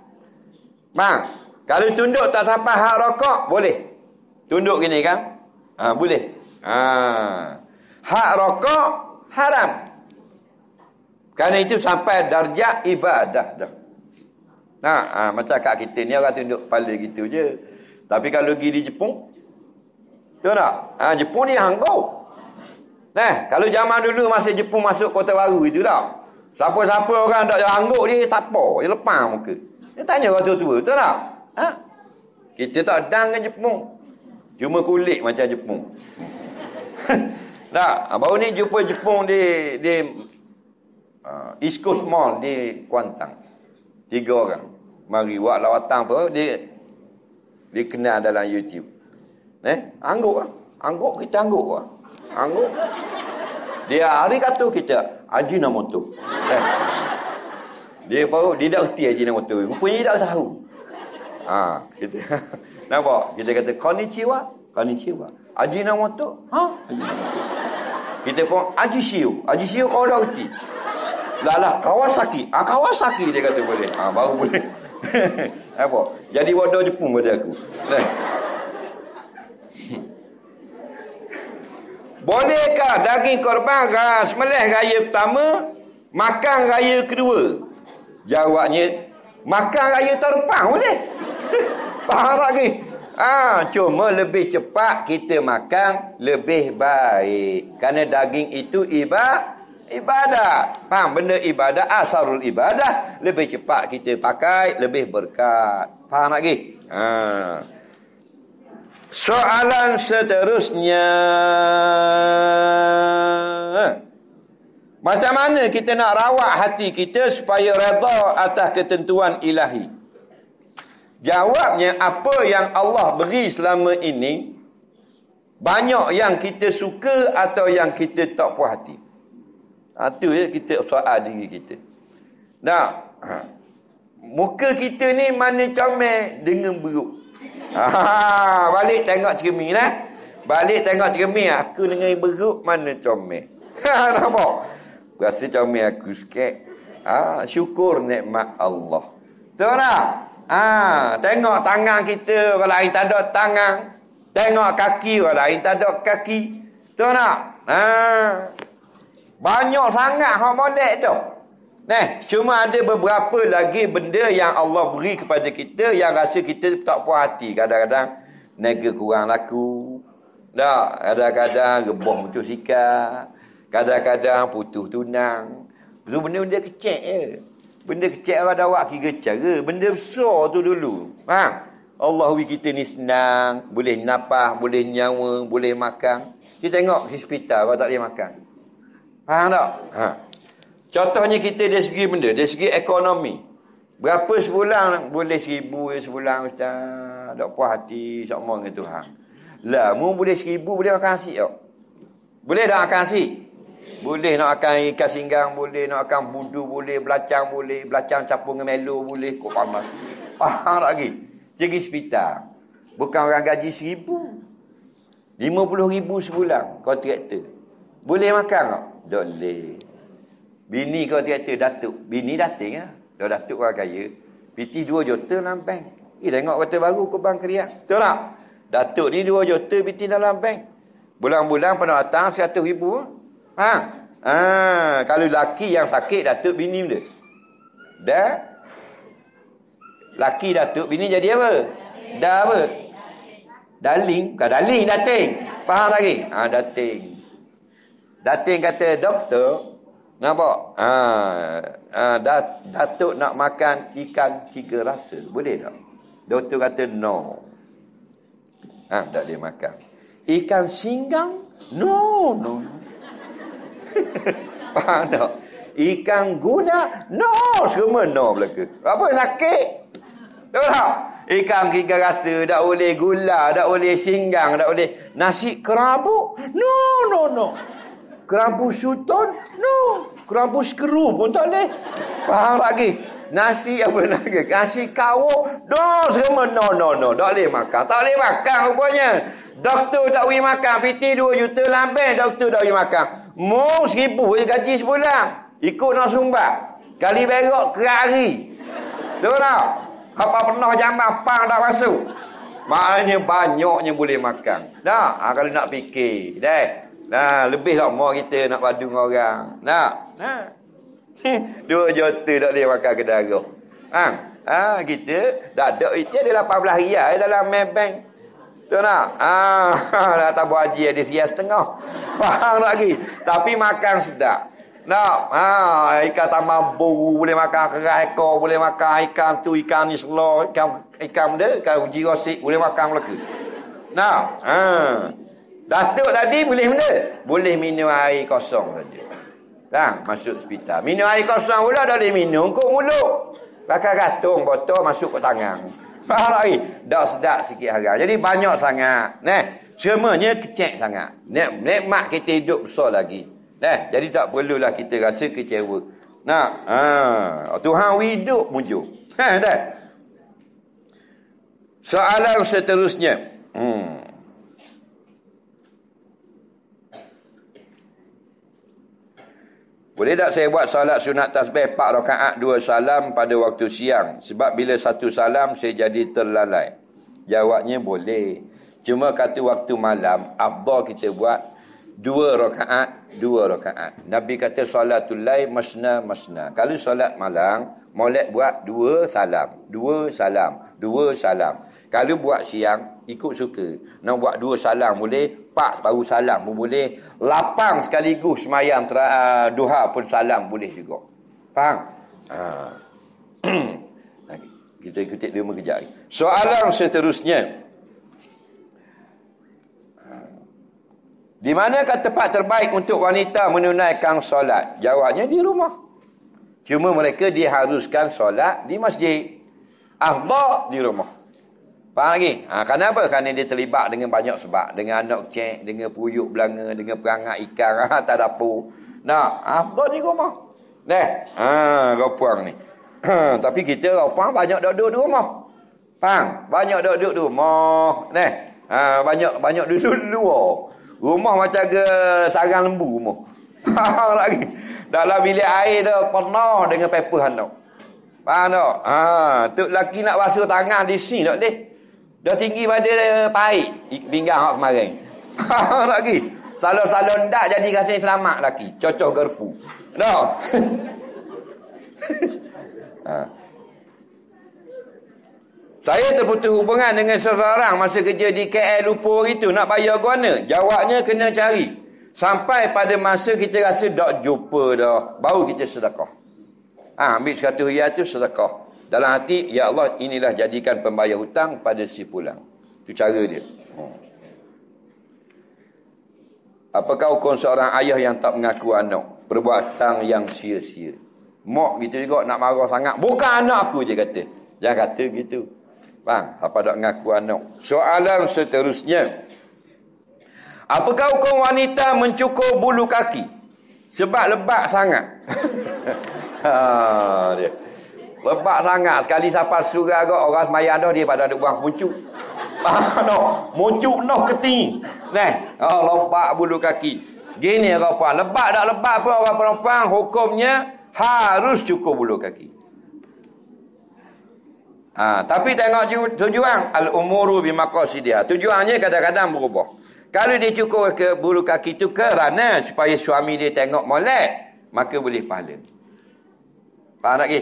Faham? Kalau tunduk tak sampai hak rokok, boleh. Tunduk gini kan? Boleh. Hak rokok haram. Kerana itu sampai darjah ibadah dah. Macam kat kita ni orang tunduk kepala gitu je. Tapi kalau pergi di Jepun, tahu tak? Jepun ni hanggau. Kalau zaman dulu masa Jepun masuk Kota Baru itu tak? Siapa-siapa orang tak hangguk dia tak apa, dia lepas muka. Dia tanya orang tua-tua, tahu tak? Kita tak dang dengan Jepun. Cuma kulit macam Jepun. Baru ni jumpa Jepun di East Coast Mall di Kuantan. 3 orang. Mari buat lawatan apa, dia kenal dalam YouTube. Angguk lah. Angguk, kita angguk lah. Angguk. Dia hari kata kita Ajinomoto. Dia baru dia dah erti Ajinomoto. Rupanya dia tak tahu. Kita nampak? Kita kata konnichiwa. Ajinomoto? Kita pun Ajishio kau dah erti. Lah Kawasaki. Kawasaki dia kata boleh. Baru boleh. Apa? Jadi bodoh Jepun pada aku. Bolehkah daging korban sembelih raya pertama makan raya kedua? Jawabnya makan raya tahun depan boleh. Faham tak ke? Cuma lebih cepat kita makan lebih baik. Kerana daging itu ibadah. Faham? Benda ibadah, asarul ibadah. Lebih cepat kita pakai, lebih berkat. Faham tak ke? Soalan seterusnya. Macam mana kita nak rawat hati kita supaya redha atas ketentuan ilahi? Jawabnya, apa yang Allah beri selama ini, banyak yang kita suka atau yang kita tak puas hati. Itu je kita soal diri kita. Muka kita ni mana comel dengan buruk. Balik tengok cermin lah. Balik tengok cermin, aku dengan beruk mana comel. Nampak? Rasa comel aku sikit. Syukur nikmat Allah. Tahu tak? Tengok tangan kita, orang lain tak ada tangan. Tengok kaki, orang lain tak ada kaki. Tahu tak? Banyak sangat hak molek tu. Cuma ada beberapa lagi benda yang Allah beri kepada kita yang rasa kita tak puas hati. Kadang-kadang niaga kurang laku. Kadang-kadang rebah motosikal. Kadang-kadang putus tunang. Itu benda-benda kecil je. Benda kecil orang dah buat kira cara. Benda besar tu dulu. Allah beri kita ni senang. Boleh napas, boleh nyawa, boleh makan. Kita tengok di hospital orang tak boleh makan. Faham tak? Contohnya kita dari segi benda, dari segi ekonomi. Berapa sebulan? Boleh 1,000 sebulan Ustaz. Tak puas hati sama dengan Tuhan. Lah, mu boleh 1,000 boleh makan nasi tak? Boleh tak makan nasi? Boleh nak makan ikan singgang, boleh nak makan budu, boleh belacang, boleh belacang campur dengan melo, boleh kok panas. Faham tak lagi? Pergi hospital. Bukan orang gaji 1,000. 50,000 sebulan kontraktor. Boleh makan tak? Tak boleh. Bini kontraktor datuk. Bini dating lah. Dah datuk orang kaya. PT 2 juta dalam bank. Tengok kota baru ke bank Kriak. Betul tak? Datuk ni 2 juta PT dalam bank. Bulan-bulan pendapatan 100,000. Kalau laki yang sakit datuk bini dia. Dah? Laki datuk bini jadi apa? Dah apa? Daling. Bukan daling, dating. Faham lagi? Dating. Dating kata doktor, nampak? Datuk nak makan ikan 3 rasa. Boleh tak? Doktor kata no. Tak boleh makan. Ikan singgang? No. Faham tak? Ikan guna? No. Semua no belaka. Apa sakit? Tahu tak? Ikan 3 rasa, tak boleh gula, tak boleh singgang, tak boleh nasi kerabu. No. Kerabu sultan? No. Kerabu skru pun tak boleh. Faham lagi? Nasi apa lagi? Nasi kawo? No, semua no. Tak boleh makan. Tak boleh makan rupanya. Doktor tak boleh makan. PT 2 juta lambai, doktor tak boleh makan. Mu 1,000 gaji sebulan. Ikut nak sumbat. Kali berok kerari. Tahu tak? Apa pernah jamban pang tak masuk. Maknanya banyaknya boleh makan. Tak? Kalau nak fikir. Lebih tak mau kita nak padu dengan orang. Tak? 2 juta tak boleh makan ke darah. Kita tak ada. Itu ada 18 riyal dalam Maybank. Tahu tak? Dah tabur haji ada RM1,5. Faham tak lagi? Tapi makan sedap. Ikan tamambu boleh makan, keras ekor boleh makan, ikan tu ikan ni selor, ikan dia, ikan uji rosik boleh makan belaka. Datuk tadi boleh benda? Boleh minum air kosong saja. Masuk hospital. Minum air kosong pula dah boleh minum kok mulut. Pakai gantung botol masuk ke tangan. Faham lagi? Dah sedap sikit harga. Jadi banyak sangat. Semuanya kecil sangat. Nikmat kita hidup besar lagi. Jadi tak perlulah kita rasa kecewa. Tuhan hidup muncul. Soalan seterusnya. Boleh tak saya buat salat sunat tasbih 4 rakaat 2 salam pada waktu siang? Sebab bila 1 salam saya jadi terlalai. Jawabnya boleh. Cuma kata waktu malam afdal kita buat 2 rakaat 2 rakaat. Nabi kata salatul lail masna. Kalau solat malam molek buat 2 salam. Kalau buat siang ikut suka. Nak buat 2 salam boleh, 4 baru salam pun boleh, 8 sekaligus semayang duha pun salam boleh juga. Faham? Kita kutip 5 kejap. Soalan seterusnya. Di manakah tempat terbaik untuk wanita menunaikan solat? Jawabnya di rumah. Cuma mereka diharuskan solat di masjid. Afdal di rumah. Faham lagi? Kenapa? Kerana dia terlibat dengan banyak sebab. Dengan anak kecil, dengan puyuk belanga, dengan perangai ikan atas dapur. Afdal di rumah. Gopang ni. Tapi kita gopang banyak duduk di rumah. Faham? Banyak duduk di rumah. Banyak duduk di luar. Rumah macam ke sarang lembu rumah. Faham lagi? Dalam bilik air tu penuh dengan paper handuk. Faham tak? Tu lelaki nak basuh tangan di sini tak boleh. Dah tinggi pada paik pinggang hak kemarin. Faham lagi? Salon-salon dak jadi kasih selamat laki. Cocok gerpu. No. Saya terputus hubungan dengan seseorang masa kerja di KL lupa itu nak bayar guana. Jawabnya kena cari. Sampai pada masa kita rasa tak jumpa dah, baru kita sedekah. Ambil 100 riyal tu sedekah. Dalam hati, ya Allah, inilah jadikan pembayar hutang pada si pulang. Itu cara dia. Apakah hukum seorang ayah yang tak mengaku anak? Perbuatan yang sia-sia. Mak gitu juga nak marah sangat. Bukan anak aku, dia kata. Jangan kata gitu. Faham? Apa tak mengaku anak? Soalan seterusnya. Apakah hukum wanita mencukur bulu kaki? Sebab lebat sangat. Dia. Lebat sangat. Sekali siapa surah agak orang semayang dah, dia pada duk buang muncuk. Muncuk noh keting. Lebat bulu kaki. Gini orang perempuan. Lebat tak lebat pun orang perempuan, hukumnya harus cukur bulu kaki. Tapi tengok tujuan. Al-umuru bimaqasidiha. Tujuannya kadang-kadang berubah. Kalau dia cukur ke bulu kaki tu kerana supaya suami dia tengok molek, maka boleh pahala. Faham tak ke?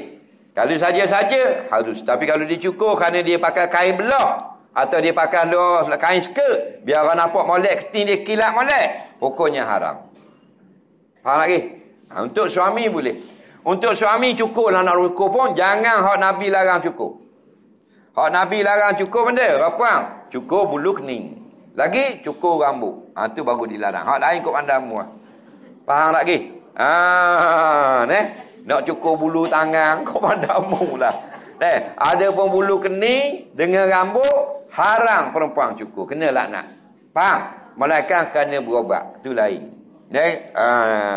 Kalau saja-saja harus. Tapi kalau dia cukur kerana dia pakai kain belah atau dia pakai kain skirt, biar orang nampak molek, keting dia kilat molek, hukumnya haram. Faham tak ke? Untuk suami boleh. Untuk suami cukur lah nak cukur pun, jangan hak Nabi larang cukur. Hak Nabi larang cukur benda, apa? Cukur bulu kening. Lagi cukur rambut. Tu baru dilarang. Hak lain kau pandang lah. Faham tak ke? Nak cukur bulu tangan kau pandang lah. Ada pun bulu kening dengan rambut, haram perempuan cukur. Kena laknat. Faham? Melainkan kerana berobat. Tu lain.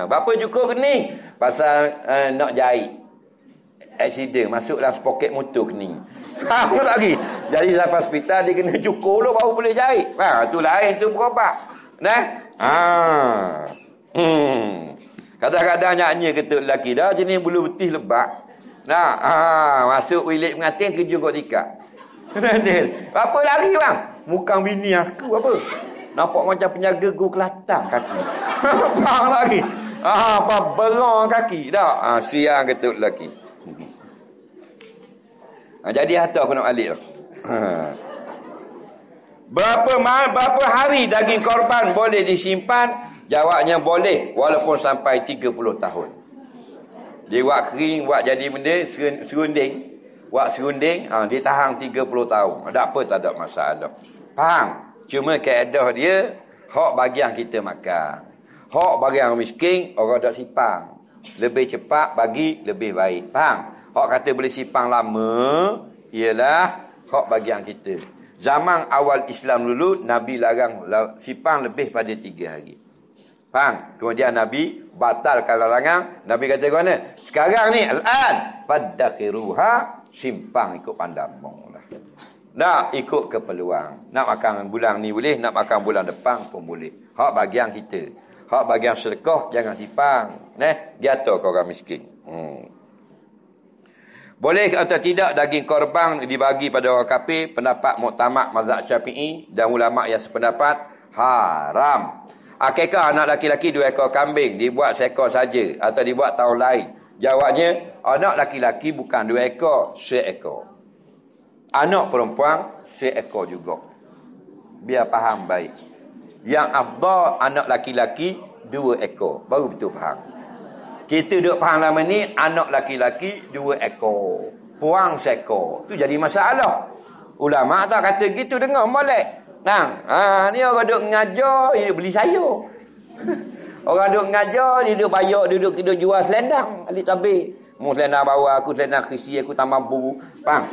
Bapa cukur kening? Pasal nak jahit. Aksiden, masuklah sepoket motor kening. Faham lagi? Jadi sampai hospital dia kena cukur dulu baru boleh jahit. Tu lain, tu berobat. Kadang-kadang nyanyi ketuk lelaki dah jenis bulu betis lebat. Masuk bilik pengantin kerja kot tikar. Apa lari bang? Muka bini aku apa? Nampak macam penjaga go Kelantan kaki. Faham lagi? Apa berang kaki dah. Siang ketuk lelaki. Jadi harta aku nak balik. Berapa hari daging korban boleh disimpan? Jawabnya boleh walaupun sampai 30 tahun. Dia buat kering, buat jadi benda serunding. Buat serunding, dia tahan 30 tahun. Ada apa tak ada masalah. Faham? Cuma kaedah dia, hak bagian kita makan. Hak bagian miskin, orang tak sipang. Lebih cepat bagi, lebih baik. Faham? Hak kata boleh sipang lama, ialah hak bagian kita. Zaman awal Islam dulu, Nabi larang sipang lebih pada 3 hari. Faham? Kemudian Nabi batalkan larangan. Nabi kata mana? Sekarang ni, al-an, faddakhiruha, simpang ikut pandang lah. Nak ikut keperluan. Nak makan bulan ni boleh, nak makan bulan depan pun boleh. Hak bagian kita. Hak bagian sedekah, jangan sipang. Dia atur kau orang miskin. Boleh atau tidak daging korban dibagi pada orang kafir? Pendapat muktamad mazhab Syafi'i dan ulama yang sependapat haram. Akikah anak laki-laki 2 ekor kambing dibuat seekor saja atau dibuat tahun lain? Jawabnya, anak laki-laki bukan 2 ekor, seekor. Anak perempuan seekor juga. Biar faham baik. Yang afdal anak laki-laki 2 ekor, baru betul faham. Kita duk faham lama ni, anak laki-laki 2 ekor. Puang seekor. Tu jadi masalah. Ulama tak kata gitu, dengar molek. Ni orang duk ngajar, dia beli sayur. Orang duk ngajar, dia duk bayar, duduk jual selendang. Alik tabik. Mu selendang bawa aku, selendang krisi aku tak mampu. Faham?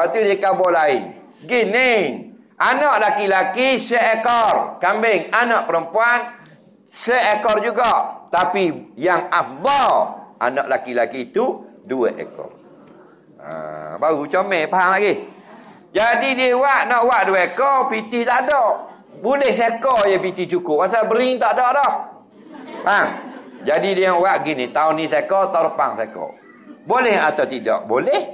Waktu dia kabar lain. Gini. Anak laki-laki seekor kambing. Anak perempuan seekor juga. Tapi yang afdal anak laki-laki itu 2 ekor. Baru comel, faham lagi? Jadi dia nak buat 2 ekor, piti tak ada. Boleh seekor je piti cukup. Pasal bering tak ada dah. Faham? Jadi dia buat gini, tahun ni seekor, tahun depan seekor. Boleh atau tidak? Boleh.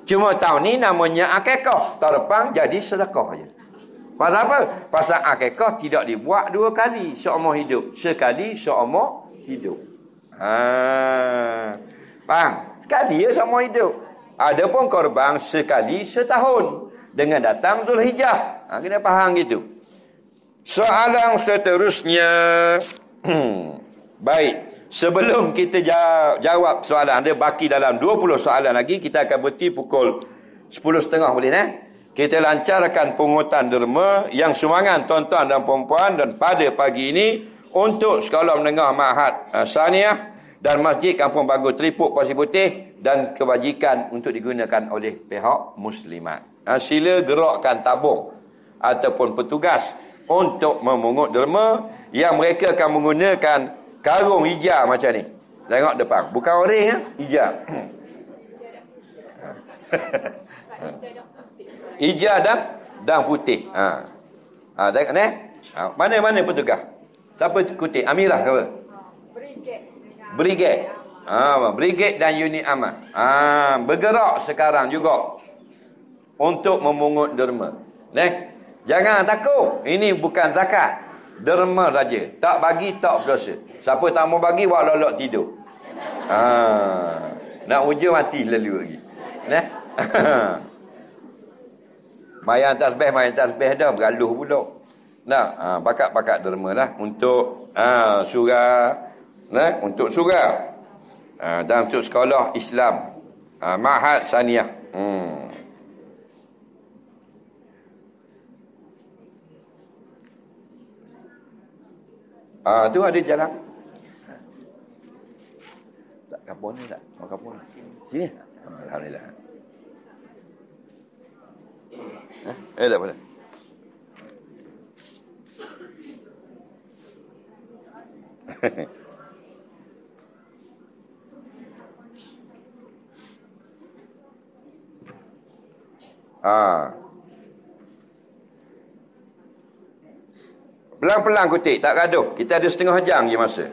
Cuma tahun ni namanya akikah. Tahun depan jadi sedekah je. Pasal apa? Pasal akikah tidak dibuat 2 kali seumur hidup. Sekali seumur hidup. Faham? Sekali je seumur hidup. Adapun korban sekali setahun dengan datang Zulhijjah. Kena faham gitu. Soalan seterusnya. Baik. Sebelum kita jawab soalan, ada baki dalam 20 soalan lagi. Kita akan berhenti pukul 10.30 boleh Kita lancarkan pungutan derma yang sumbangan tuan-tuan dan puan-puan dan pada pagi ini untuk sekolah menengah Ma'had Saniah dan Masjid Kampung Bagus Teripuk Pasir Putih dan kebajikan untuk digunakan oleh pihak muslimat. Sila gerakkan tabung ataupun petugas untuk memungut derma yang mereka akan menggunakan karung hijau macam ni. Tengok depan. Bukan orang hijau. Hijau dan putih. Tengok ni. Mana petugas? Siapa kutip? Amirah ke apa? Brigade. Brigade dan unit aman. Bergerak sekarang juga untuk memungut derma. Jangan takut. Ini bukan zakat. Derma saja. Tak bagi tak berdosa. Siapa tak mau bagi buat lolok tidur. Nak uji mati lalu lagi. Mayan tasbih dah bergaluh pula. Bakat-bakat derma lah untuk surah, untuk surah dan untuk sekolah Islam Ma'had Saniah. Tu ada jalan. Tak kapur ni tak? Mau kapur sini. Alhamdulillah. Tak boleh. Pelan-pelan kutip, tak gaduh. Kita ada setengah jam je masa.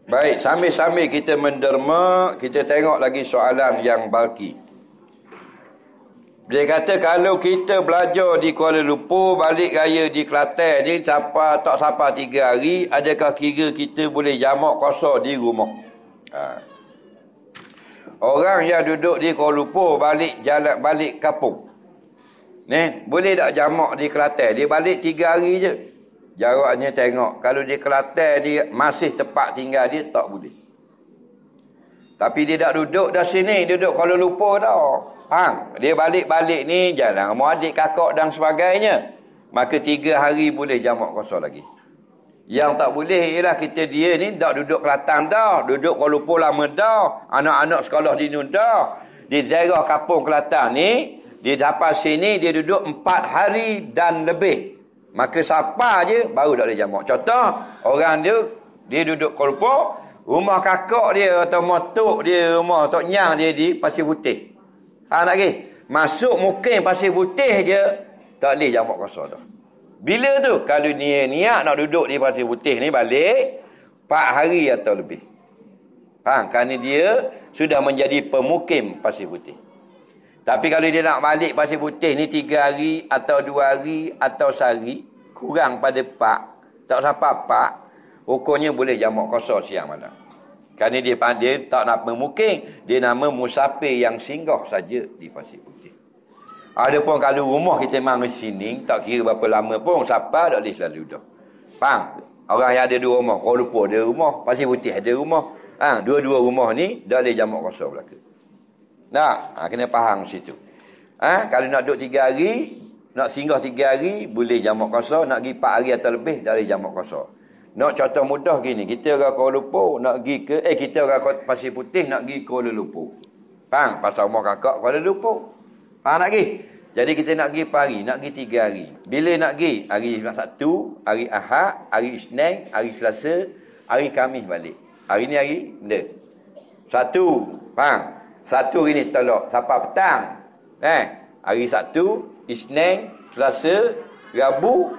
Baik, sambil-sambil kita menderma, kita tengok lagi soalan yang baki. Dia kata kalau kita belajar di Kuala Lumpur, balik raya di Kelantan ni tak sampai 3 hari, adakah kira kita boleh jamak qasar di rumah? Orang yang duduk di Kuala Lumpur balik kampung. Boleh tak jamak di Kelantan? Dia balik 3 hari je. Jawabnya tengok, kalau di Kelantan dia masih tempat tinggal dia tak boleh. Tapi dia tak duduk dah sini, duduk Kuala Lumpur dah. Dia balik-balik ni jalan mau adik kakak dan sebagainya. Maka 3 hari boleh jamak qasar lagi. Yang tak boleh ialah dia ni tak duduk Kelantan dah, duduk Kuala Lumpur lama dah, anak-anak sekolah di nun dah. Di daerah kampung Kelantan ni, dia dapat sini dia duduk 4 hari dan lebih. Maka siapa je baru tak boleh jamak. Contoh, orang dia duduk Kuala Lumpur, rumah kakak dia atau motok dia, rumah tok nyang dia di Pasir Putih. Tak lagi. Masuk mungkin Pasir Putih je, tak boleh jamak qasar dah. Bila tu? Kalau dia niat nak duduk di Pasir Putih ni balik 4 hari atau lebih. Kerana dia sudah menjadi pemukim Pasir Putih. Tapi kalau dia nak balik Pasir Putih ni 3 hari atau 2 hari atau sehari, kurang pada 4, tak sampai 4, hukumnya boleh jamak qasar siang malam. Kerana dia tak nak pemukim, dia nama musafir yang singgah saja di Pasir Putih. Adapun kalau rumah kita memang sini, tak kira berapa lama pun, siapa tak boleh selalu dah. Faham? Orang yang ada 2 rumah, Kuala Lumpur ada rumah, Pasir Putih ada rumah. Dua-dua rumah ni tak boleh jamak qasar belaka. Kena faham situ. Kalau nak duduk 3 hari, nak singgah 3 hari, boleh jamak qasar. Nak pergi 4 hari atau lebih, dah boleh jamak qasar. Nak contoh mudah gini, kita orang Kuala Lumpur, nak pergi ke, kita orang Pasir Putih, nak pergi Kuala Lumpur. Faham? Pasal rumah kakak Kuala Lumpur. Faham nak pergi? Jadi kita nak pergi 4 hari, nak pergi 3 hari. Bila nak pergi? Hari Sabtu, hari Ahad, hari Isnin, hari Selasa, hari Khamis balik. Hari ni hari benda. Sabtu. Faham? Sabtu hari ni tolak sampai petang. Hari Sabtu, Isnin, Selasa, Rabu.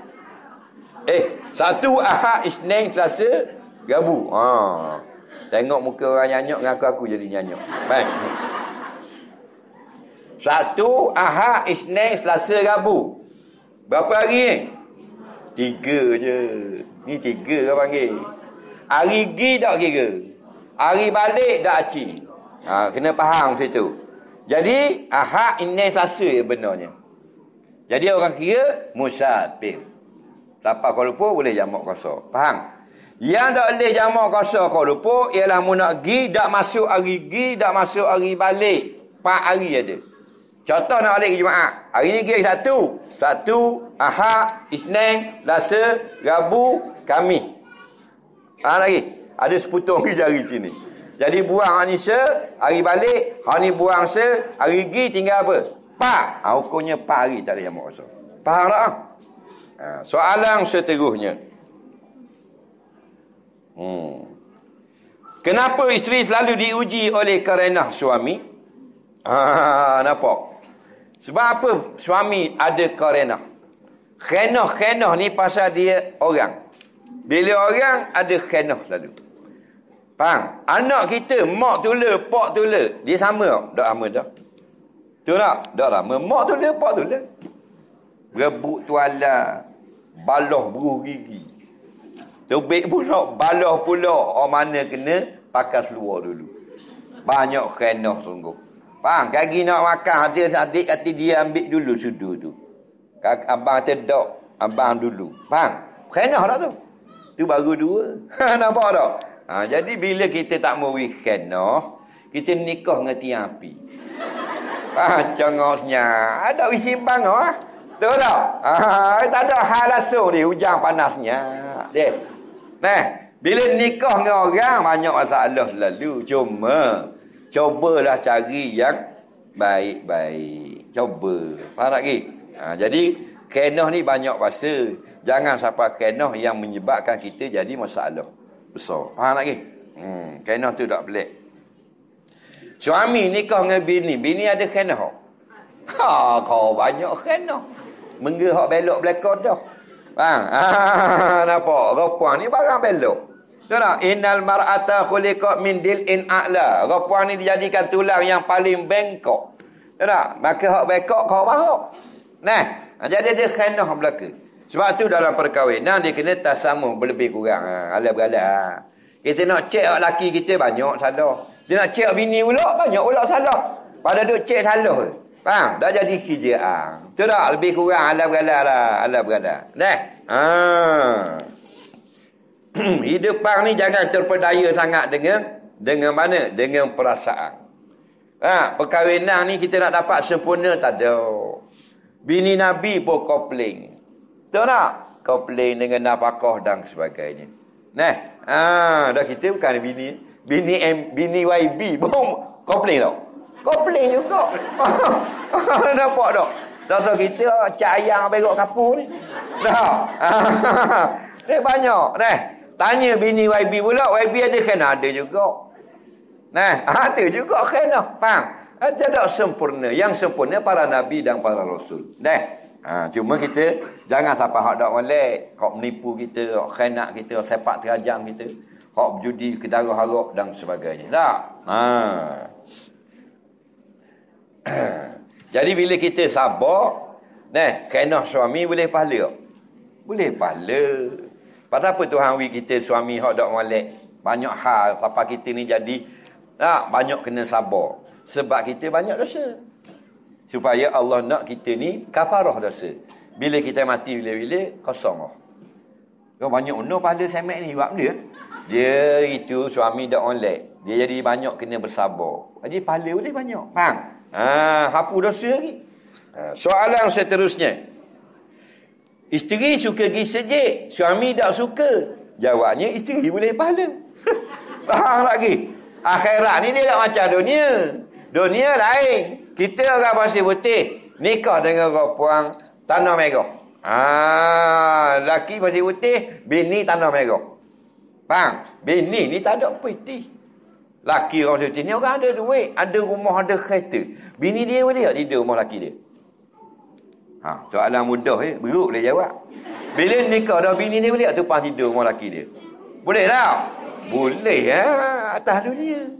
Sabtu, Ahad, Isnin, Selasa, Rabu. Tengok muka orang nyanyuk dengan aku jadi nyanyuk. Baik. Sabtu, Ahad, Isnin, Selasa, Rabu. Berapa hari ni? 3 je. Ni 3 orang panggil. Hari gi tak kira. Hari balik tak aci. Kena faham situ. Jadi, Ahad, Isnin, Selasa je benarnya. Jadi orang kira musafir. Siapa Kuala Lumpur boleh jamak qasar. Faham? Yang tak boleh jamak qasar Kuala Lumpur ialah mu nak gi, tak masuk hari gi, tak masuk hari balik. 4 hari ada. Contoh nak balik ke Jumaat. Hari ni gi Sabtu. Sabtu, Ahad, Isnin, Selasa, Rabu, Khamis. Lagi. Ada seputung jari sini. Jadi buang hari ni hari balik, hari ni buang hari gi tinggal apa? 4. Hukumnya 4 hari tak ada jamak qasar. Faham tak? Soalan seterusnya. Kenapa isteri selalu diuji oleh kerana suami? Nampak? Sebab apa suami ada kerana? Khenah ni pasal dia orang. Bila orang ada khenah selalu. Faham? Anak kita, mak tula, pak tula, dia sama tak? Tak sama tak? Betul tak? Tak sama. Mak tula, pak tula. Rebut tuala, baloh beruh gigi. Tebik pula, baloh pula. Orang mana kena, pakai seluar dulu. Banyak khenah sungguh. Faham? Kaki nak makan, hati-hati kata dia ambil dulu sudu tu. Abang terdok, abang dulu. Faham? Khenah tak tu? Tu baru 2. Nampak tak? Jadi bila kita tak mau khenah, kita nikah dengan tiang api. Cengoknya. Ada wisimbang ah. Betul tak? Tak ada hal langsung ni hujan panasnya. Deh. Nah, bila nikah dengan orang banyak masalah selalu. Cuma cubalah cari yang baik-baik. Cuba. Faham tak lagi? Jadi khenah ni banyak bahasa. Jangan sampai khenah yang menyebabkan kita jadi masalah besar. Faham tak lagi? Khenah tu tak pelik. Suami nikah dengan bini ada khenah. Kau banyak khenah. Mengge hak belok belakang dah. Faham? Nampak? Rupa ni barang belok. Betul tak? Innal mar'ata khuliqat min dil'in a'la. Rupa ni dijadikan tulang yang paling bengkok. Betul tak? Maka hak bengkok kau barok. Nah, jadi dia khenah belaka. Sebab tu dalam perkahwinan dia kena tasamuh berlebih kurang. Alat-beralat. Kita nak cek hak laki kita banyak salah. Dia nak cek bini pula banyak pula salah. Pada duk cek salah. Faham? Dah jadi kerjaan. Betul tak? Lebih kurang alat-beralat lah. Alat-beralat. Nah. Hidup ni jangan terpedaya sangat dengan mana? Dengan perasaan. Perkahwinan ni kita nak dapat sempurna tak ada. Bini Nabi pun komplain. Betul tak? Komplain dengan nafkah dan sebagainya. Nah, dah kita bukan bini YB pun komplain tau. Komplain juga. Nampak tak? Contoh kita cak ayam berok kapur ni. Dah. Dia banyak. Nah, tanya bini YB pula, YB ada kena ada juga. Nah, ada juga kena. Faham? Tidak sempurna. Yang sempurna para nabi dan para rasul. Nah. Cuma kita jangan sampai hak dak molek, hak menipu kita, hak khianat kita, hak sepak terajam kita, hak berjudi, kedara harok dan sebagainya. Tak? Jadi bila kita sabar, khenah suami boleh pahala. Boleh pahala. Pasal apa Tuhan wi kita suami hak dak molek? Banyak hal sampai kita ni jadi banyak kena sabar. Sebab kita banyak dosa. Supaya Allah nak kita ni kafarah dosa. Bila kita mati bila-bila kosong lah. Kau banyak unuh pahala semek ni buat benda. Dia itu suami dak molek. Dia jadi banyak kena bersabar. Jadi pahala boleh banyak. Faham? Hapus dosa lagi. Soalan seterusnya. Isteri suka pergi sejik, suami tak suka. Jawabnya isteri boleh pahala. Faham lagi? Akhirat ni dia tak macam dunia. Dunia lain. Kita orang pasir putih nikah dengan orang puang tanah merah. Laki pasir putih, bini tanah merah. Faham? Bini ni tak ada putih. Laki orang pasir putih ni orang ada duit, ada rumah, ada kereta. Bini dia boleh tak tidur rumah laki dia? Soalan mudah beruk boleh jawab. Bila nikah dah bini dia boleh tak tumpang tidur rumah laki dia? Boleh tak? Boleh atas dunia.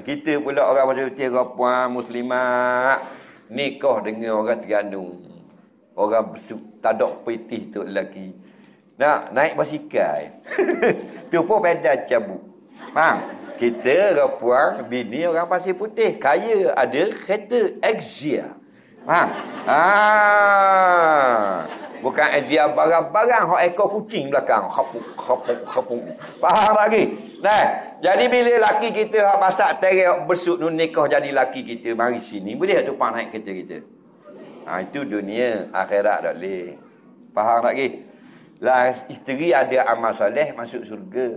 Kita pula orang betul-betul puan muslimat nikah dengan orang Terengganu. Orang tadak pitih tu lelaki. Nak naik basikal. Tu pun pedal cabut. Kita orang puan bini orang Pasir Putih, kaya, ada kereta Exia. Bukan Exia barang-barang hak ekor kucing belakang. Khapuk. Faham lagi? Nah, jadi bila laki kita hak masak terek besuk nu nikah jadi laki kita mari sini, boleh tak tumpang naik kereta kita? Itu dunia, akhirat tak boleh. Faham lagi? Lah isteri ada amal soleh masuk surga.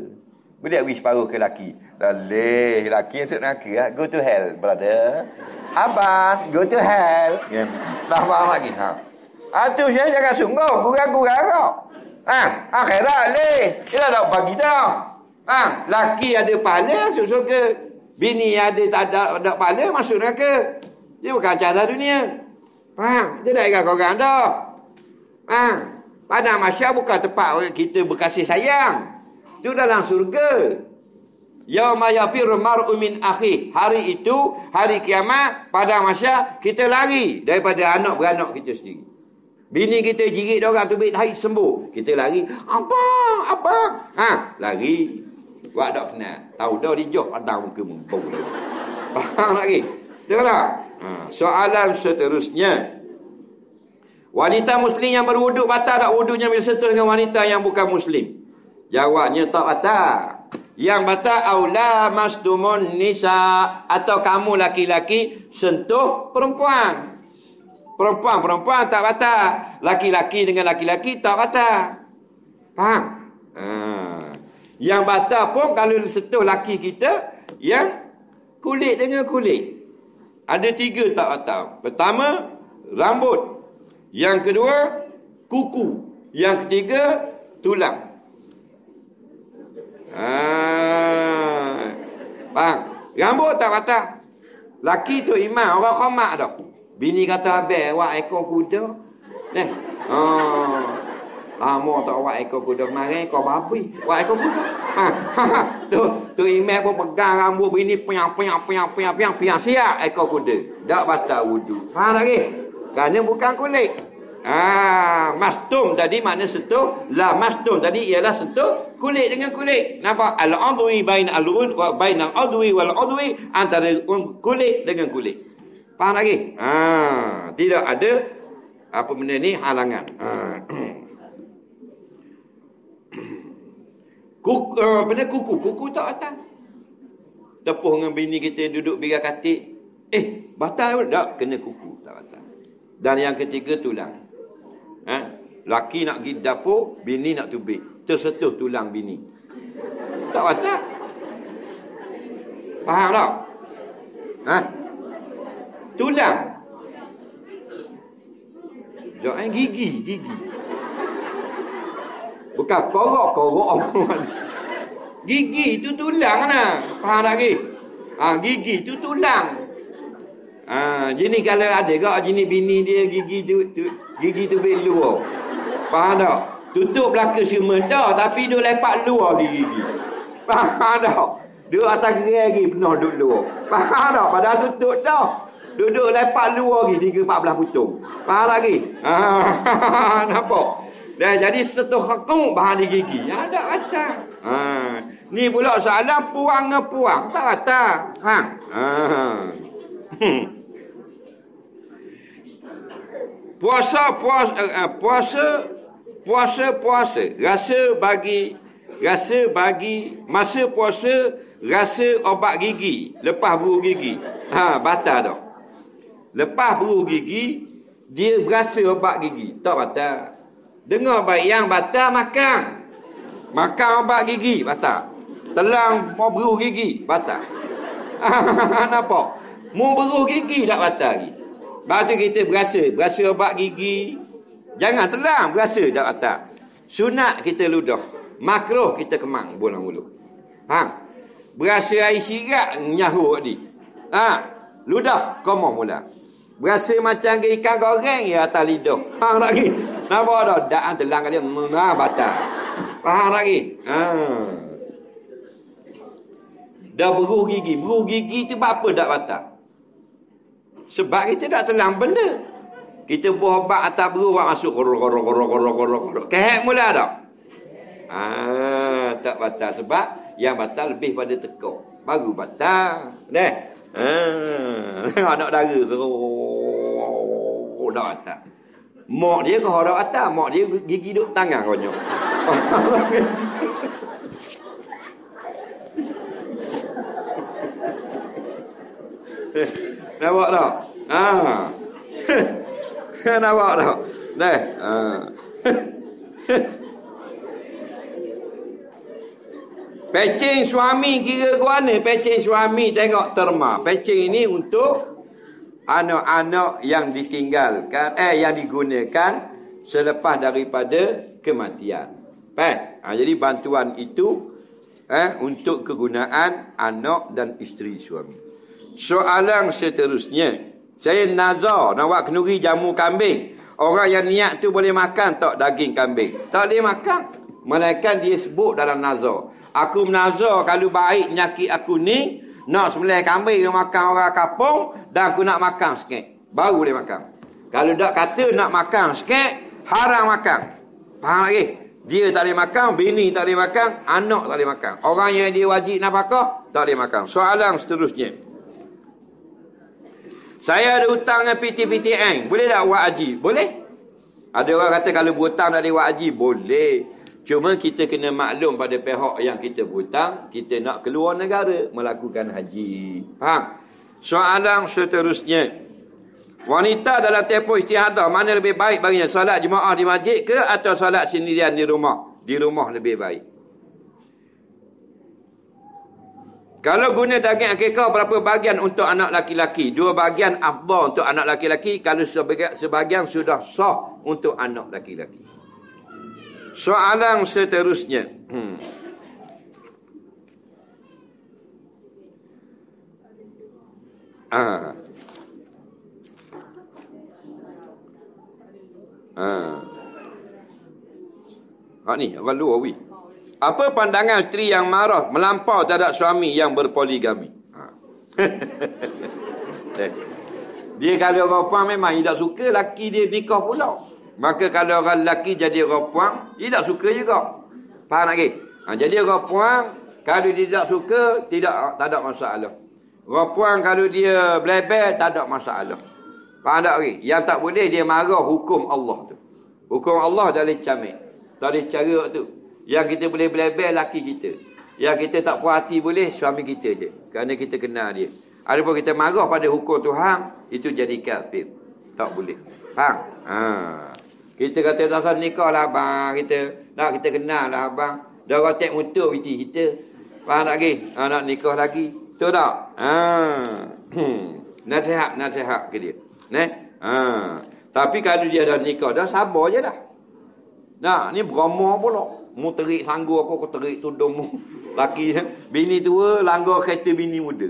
Boleh wish separuh ke laki? Boleh. Laki masuk neraka, go to hell, brother. Abang, go to hell. Dah faham lagi? Tu saya jangan sungguh, kurang-kurang kau. Akhirat boleh. Dia tak bagi dah. Laki ada pahala masuk surga. Bini tak ada pahala masuk neraka. Dia bukan cara dunia. Faham? Dia tak ingat korang dah. Padang Mahsyar bukan tempat kita berkasih sayang. Itu dalam surga. Yauma yafirru mar'u min akhi. Hari itu, hari kiamat, pada Mahsyar kita lari daripada anak beranak kita sendiri. Bini kita jirit dia orang tubik tahi sembuh. Kita lari, abang. Lari. Buat tak kenal. Tahu dah dijauh padang muka membau. Faham lagi? Betul tak? Soalan seterusnya. Wanita muslim yang berwuduk batal tak wuduknya bila sentuh dengan wanita yang bukan muslim? Jawabnya tak batal. Yang batal aula masdumun nisa, atau kamu laki-laki sentuh perempuan. Perempuan tak batal. Laki-laki dengan laki-laki tak batal. Faham? Yang batal pun kalau sentuh laki kita yang kulit dengan kulit. Ada 3 tak batal. Pertama, rambut. Yang kedua, kuku. Yang ketiga, tulang. Faham? Rambut tak batal. Laki tu iman, orang khomak dah. Bini kata abang, awak ekor kuda. Lama tak awak ekor kuda kemarin, ekor babi. Awak ekor kuda. Tu iman pun pegang rambut bini, piang siap ekor kuda. Tak batal wuduk. Faham lagi? Kerana bukan kulit. Mastum tadi makna sentuh. La mastum tadi ialah sentuh kulit dengan kulit. Nampak? Al-adwi bain al-adwi wal-adwi, antara kulit dengan kulit. Faham lagi? Tidak ada apa benda ni halangan. Kuku tak batal. Tepuh dengan bini kita duduk biar katik. Batal tak? Kena kuku tak batal. Dan yang ketiga, tulang. Laki nak pergi dapur, bini nak tubik, tersentuh tulang bini, tak batal. Faham tak? Tulang. Jangan gigi. Bukan korok. Gigi tu tulang lah. Faham tak lagi? Gigi tu tulang. Jenis kalau ada kau jenis bini dia gigi tu bit luar. Faham tak? Tutup belaka semua dah, tapi duk lepak luar gigi. Faham tak? Duk atas gerai lagi penuh duk luar. Faham tak? Padahal tutup dah. Duduk lepak luar lagi 3-14 putung. Faham lagi? Nampak? Dah jadi setuh hakung bahan di gigi. Ada batal. Ni pula soalan puang ngepuang tak batal. Puasa. Rasa bagi masa puasa, rasa obat gigi lepas buru gigi. Batal dah. Lepas buru gigi dia berasa obat gigi, tak batal. Dengar baik, yang batal makan obat gigi batal. Telang mau buru gigi batal. Nampak? Mau buru gigi tak batal lagi. Lepas tu kita berasa obat gigi. Jangan telang, berasa tak batal. Sunat kita ludah, makruh kita kemang bolang bulu. Berasa air sirap nyahu tadi. Ludah komong mula. Berasa macam ikan goreng ya atas lidah. Faham lagi? Nampak dah? Dak telang kali batal. Faham lagi? Dah beruh gigi. Beruh gigi tu apa tak batal? Sebab kita tak telan benda. Kita buah obat atas beruh, masuk korok. Kehek mula tak? Tak batal. Sebab yang batal lebih pada tekuk. Baru batal. Anak dara. Tak batal. Mak dia kau tak batal. Mak dia gigi duduk tangan konyol. Nampak tak? Nampak tak? Pecing suami kira ke mana? Pecing suami tengok terma. Pecing ini untuk anak-anak yang ditinggalkan, yang digunakan selepas daripada kematian. Jadi bantuan itu untuk kegunaan anak dan isteri suami. Soalan seterusnya, saya nazar nak buat kenduri jamu kambing. Orang yang niat tu boleh makan tak daging kambing? Tak boleh makan. Melainkan dia sebut dalam nazar, aku menazar kalau baik nyakit aku ni, nak sembelih kambing yang makan orang kampung, dan aku nak makan sikit, baru boleh makan. Kalau tak kata nak makan sikit, haram makan. Faham lagi? Dia tak boleh makan, bini tak boleh makan, anak tak boleh makan. Orang yang dia wajib nafkah tak boleh makan. Soalan seterusnya, saya ada hutang dengan PTPTN, boleh tak buat haji? Boleh. Ada orang kata kalau berhutang tak boleh buat haji, boleh. Cuma kita kena maklum pada pihak yang kita berhutang, kita nak keluar negara melakukan haji. Faham? Soalan seterusnya, wanita dalam tempoh istihadah, mana lebih baik baginya? Solat jemaah di masjid ke atau solat sendirian di rumah? Di rumah lebih baik. Kalau guna daging akikah, berapa bahagian untuk anak laki-laki? 2 bahagian afdal untuk anak laki-laki. Kalau sebahagian sudah sah untuk anak laki-laki. Soalan seterusnya. Ni, orang luar weh. Apa pandangan isteri yang marah melampau terhadap suami yang berpoligami? Dia kalau orang puan memang dia tak suka, laki dia nikah pula. Maka kalau orang lelaki jadi orang puan, dia tak suka juga. Faham lagi? Jadi orang puan, kalau dia tak suka, tak ada masalah. Orang puan kalau dia belebel, tak ada masalah. Faham tak lagi? Yang tak boleh dia marah hukum Allah tu. Hukum Allah tak boleh camik. Tak boleh cara tu. Yang kita boleh belebel laki kita. Yang kita tak puas hati boleh suami kita je. Kerana kita kenal dia. Adapun kita marah pada hukum Tuhan, itu jadi kafir. Tak boleh. Faham? Kita kata tak nikah lah abang. Kita kenal lah abang. Dah rotek motor piti kita. Faham tak lagi? Nak nikah lagi. Betul tak? Nasihat ke dia. Tapi kalau dia dah nikah, dah sabar je dah. Ni beramah pula. Mu terik sanggup aku terik tudung mu. Laki bini tua langgar kereta bini muda.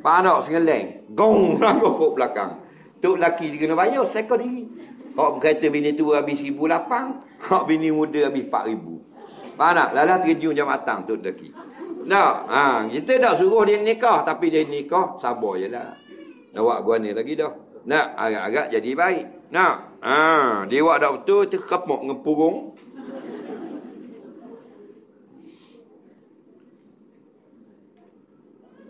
Faham tak? Sengeleng. Gong langgar kok belakang. Tok laki dia kena bayar seka diri. Hak kereta bini tua habis 1,800, hak bini muda habis 4,000. Faham tak? Lalah terjun jam matang tok laki. Nak, kita tak suruh dia nikah, tapi dia nikah sabar jelah. Nak buat gua ni lagi dah. Nak agak-agak jadi baik. Nak. Dia buat tak betul terkepuk ngepurung.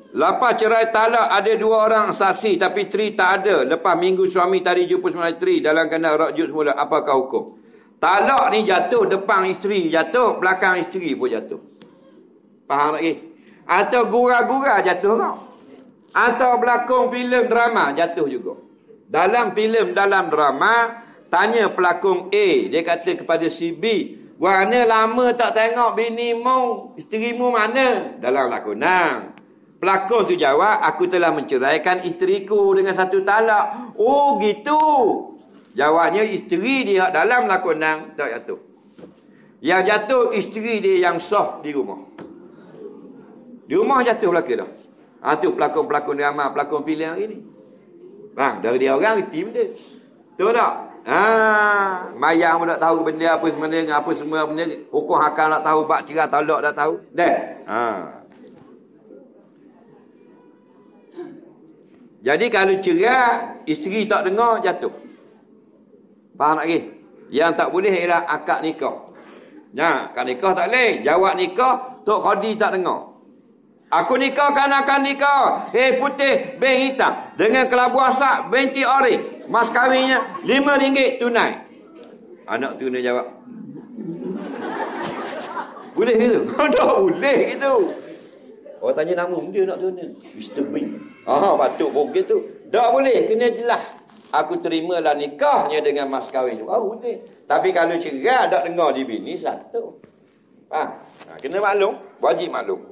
Lepas cerai talak ada 2 orang saksi tapi isteri tak ada. Lepas minggu suami tadi jumpa semula isteri dalam keadaan rajut semula, apakah hukum? Talak ni jatuh depan isteri jatuh, belakang isteri pun jatuh. Faham lagi? Atau gura-gura jatuh kau. Atau berlakon filem drama jatuh juga. Dalam filem, dalam drama, tanya pelakon A, dia kata kepada si B, "Warna lama tak tengok bini mu, isterimu mana?" Dalam lakonan. Pelakon tu jawab, "Aku telah menceraikan isteriku dengan 1 talak." Oh gitu. Jawabnya isteri dia dalam lakonan tak jatuh. Yang jatuh isteri dia yang sah di rumah. Di rumah jatuh belaka dah. Tu pelakon-pelakon drama, pelakon filem hari ni. Dari dia orang reti benda. Tahu tak? Mayang pun tak tahu benda apa sebenarnya, apa semua benda. Hukum hakam tak tahu, bak cerah talak tak tahu. Dah. Jadi kalau cerai, isteri tak dengar, jatuh. Faham tak lagi? Yang tak boleh ialah akad nikah. Nah, akad nikah tak boleh. Jawab nikah, Tok Khadi tak dengar. Aku nikahkan akan nikah. Putih, ben hitam. Dengan kelabu asap, binti ori. Mas kahwinnya RM5 tunai. Anak tu nak jawab. Boleh gitu? Tak boleh gitu. Orang tanya nama dia nak tanya. Mr. Bean. Patut pun gitu. Tak boleh, kena jelas. Aku terimalah nikahnya dengan mas kahwin. Boleh. Tapi kalau cerai, tak dengar di bini, satu. Kena maklum. Wajib maklum.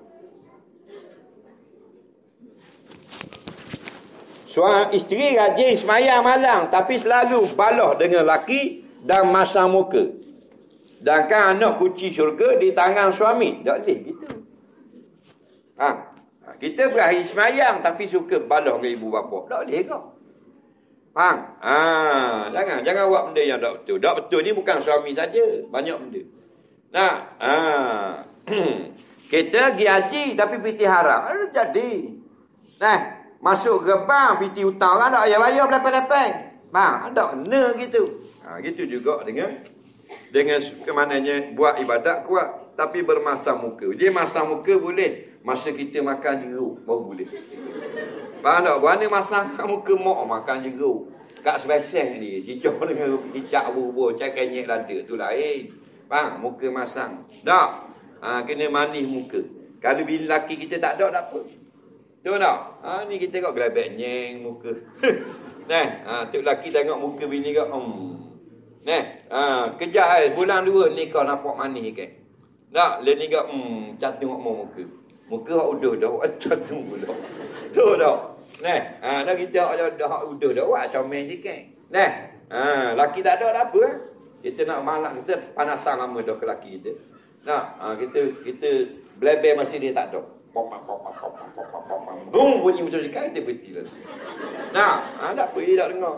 Isteri rajin semayang malam, tapi selalu balah dengan laki dan masam muka. Sedangkan anak kunci syurga di tangan suami. Tak boleh gitu. Kita berakhir semayang tapi suka balah ke ibu bapa. Tak boleh ke? Jangan buat benda yang tak betul. Tak betul ni bukan suami saja, banyak benda. Kita pergi haji tapi piti haram. Jadi. Masuk gerbang piti hutang orang tak payah bayar berapa-berapa. Tak kena gitu. Gitu juga dengan kemananya buat ibadat kuat tapi bermasam muka. Dia masam muka boleh masa kita makan jeruk baru boleh. Faham tak? Mana masam muka mak makan jeruk. Kat sebeseng ni cicak dengan cicak bubur cakap nyek lada tu lain. Faham? Muka masam. Tak. Kena manis muka. Kalau bila lelaki kita tak ada tak apa. Tahu tak? Ni kita tengok gelabek nyeng muka. Tu lelaki tengok muka bini kau. Kejap bulan 2 nikah nampak manis kan. Tak, le ni kau cantik mau muka. Muka hak udah dah, cantik pula. Tu tak? Dah kita dah udah dah buat comel sikit. Lelaki tak ada apa. Kita nak malak kita panasan lama dah ke lelaki kita. Kita blebel masih dia tak ada. Bung bunyi macam ni kan dia berhenti lah. Tak apa dia tak dengar.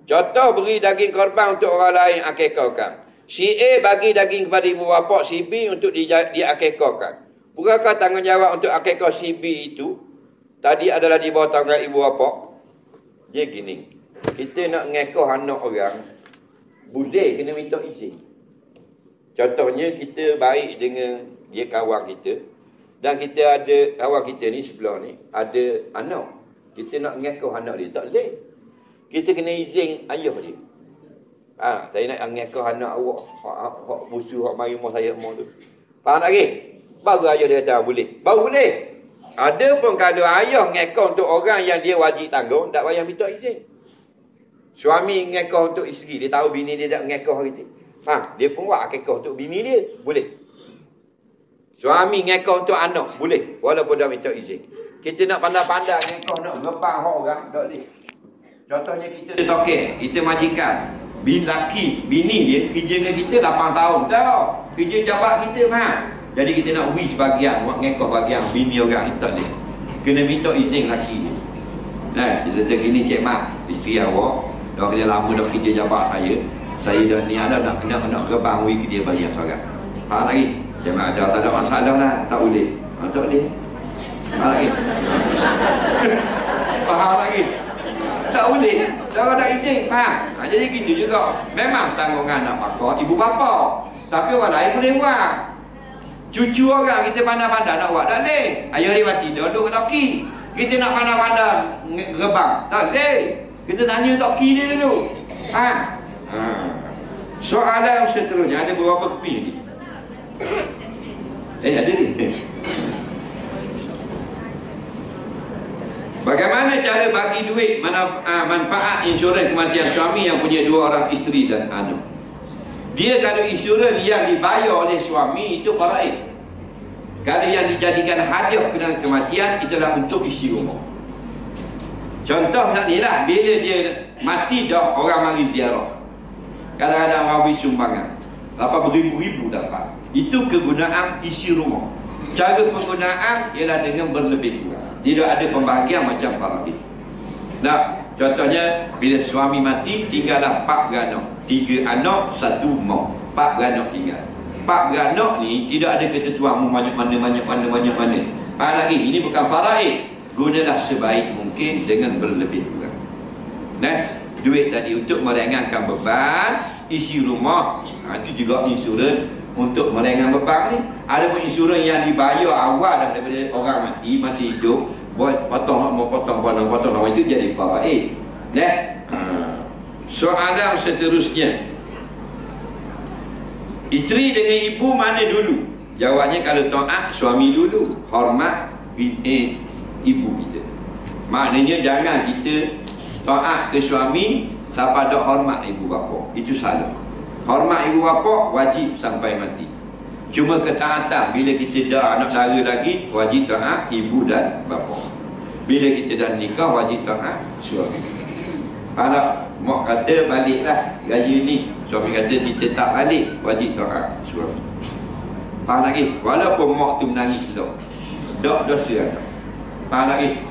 Contoh beri daging korban untuk orang lain akikahkan. Si A bagi daging kepada ibu bapa si B untuk diakikahkan. Bukankah tanggungjawab untuk akikah si B itu tadi adalah di bawah tanggungjawab ibu bapa? Dia gini. Kita nak ngekah anak orang, boleh kena minta izin. Contohnya kita baik dengan dia kawan kita, dan kita ada kawan kita ni sebelah ni ada anak. Kita nak ngekah anak dia, tak boleh. Kita kena izin ayah dia. Saya nak ngekah anak awak, hak busu, hak mari rumah saya rumah tu. Faham tak lagi? Baru ayah dia kata boleh. Baru boleh. Ada pun kalau ayah ngekah untuk orang yang dia wajib tanggung, tak payah minta izin. Suami ngekah untuk isteri, dia tahu bini dia tak ngekah hari tu. Dia pun buat akikah untuk bini dia, boleh. Suami ngekah untuk anak, boleh. Walaupun dah minta izin. Kita nak pandai-pandai ngekah nak ngepang orang, tak boleh. Contohnya kita tokek, kita majikan. Bini dia kerja dengan kita 8 tahun. Tahu? Kerja jabat kita, Jadi kita nak beri sebahagian, buat ngekah bahagian bini orang, tak boleh. Kena minta izin laki dia. Kita kata gini Cik Mat, isteri awak dah kerja lama dah kerja jabat saya dah niat dah nak rebang wik dia bagi seorang. Faham lagi? Cik Mat kata tak ada masalah lah, tak boleh. Tak boleh. Faham lagi? Faham lagi? Tak boleh. Dah ada izin, faham? Jadi gitu juga. Memang tanggungan nak pakar ibu bapa. Tapi orang lain boleh buat. Cucu orang kita pandai-pandai nak buat tak boleh. Ayah dia mati, dia duduk toki. Kita nak pandai-pandai rebang, tak boleh. Kita tanya toki dia dulu. Soalan seterusnya ada beberapa keping ni. Ada ni. Bagaimana cara bagi duit manfaat insurans kematian suami yang punya 2 orang isteri dan anak? Dia kalau insurans yang dibayar oleh suami itu faraid. Kalau yang dijadikan hadiah kena kematian itulah untuk isi rumah. Contoh ni lah, bila dia mati dah orang mari ziarah. Kadang-kadang orang beri sumbangan. Berapa beribu-ribu dapat. Itu kegunaan isi rumah. Cara penggunaan ialah dengan berlebih kurang. Tidak ada pembahagian macam faraid. Contohnya bila suami mati tinggallah 4 beranak. 3 anak, 1 mak. 4 beranak tinggal. 4 beranak ni tidak ada ketentuan banyak mana. Lagi ini bukan faraid. Gunalah sebaik mungkin dengan berlebih kurang. Duit tadi untuk meringankan beban isi rumah. Itu juga insurans untuk meringankan beban ni. Ada pun insurans yang dibayar awal dah daripada orang mati masih hidup, buat potong itu jadi faraid. Soalan seterusnya, isteri dengan ibu mana dulu? Jawabnya, kalau taat suami dulu, hormat ibu kita. Maknanya jangan kita taat ke suami sampai ada hormat ibu bapa. Itu salah. Hormat ibu bapa wajib sampai mati. Cuma ketaatan bila kita dah anak dara lagi, wajib taat ibu dan bapa. Bila kita dah nikah, wajib taat suami. Kalau mak kata baliklah gaya ni, suami kata kita tak balik, wajib taat suami. Faham lagi? Walaupun mak tu menangis tak dosa. Faham lagi?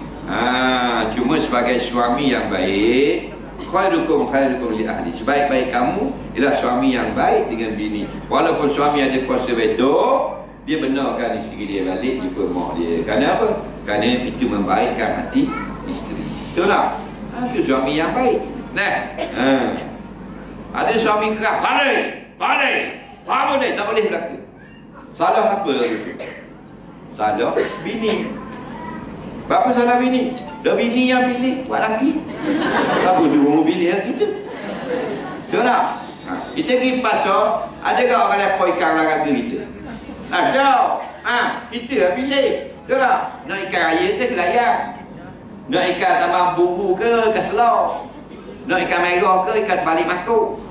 Cuma sebagai suami yang baik, khairukum li ahli, sebaik-baik kamu ialah suami yang baik dengan bini. Walaupun suami ada kuasa betul, dia benarkan isteri dia balik jumpa mak dia. Kerana apa? Kerana itu membaikkan hati isteri. Betul tak? Itu suami yang baik. Ada suami keras, balik, tak boleh berlaku. Salah apa lagi? Salah bini. Berapa salah bini? Dah bini yang pilih buat laki. Apa dia mau pilih kita? Betul tak? Kita pergi pasar, ada ke orang lepoi ikan larang kita? Ada. Kita yang pilih. Betul tak? Nak ikan raya ke selayang? Nak ikan tambang bumbu ke selau? Nak ikan merah ke ikan balik makuk?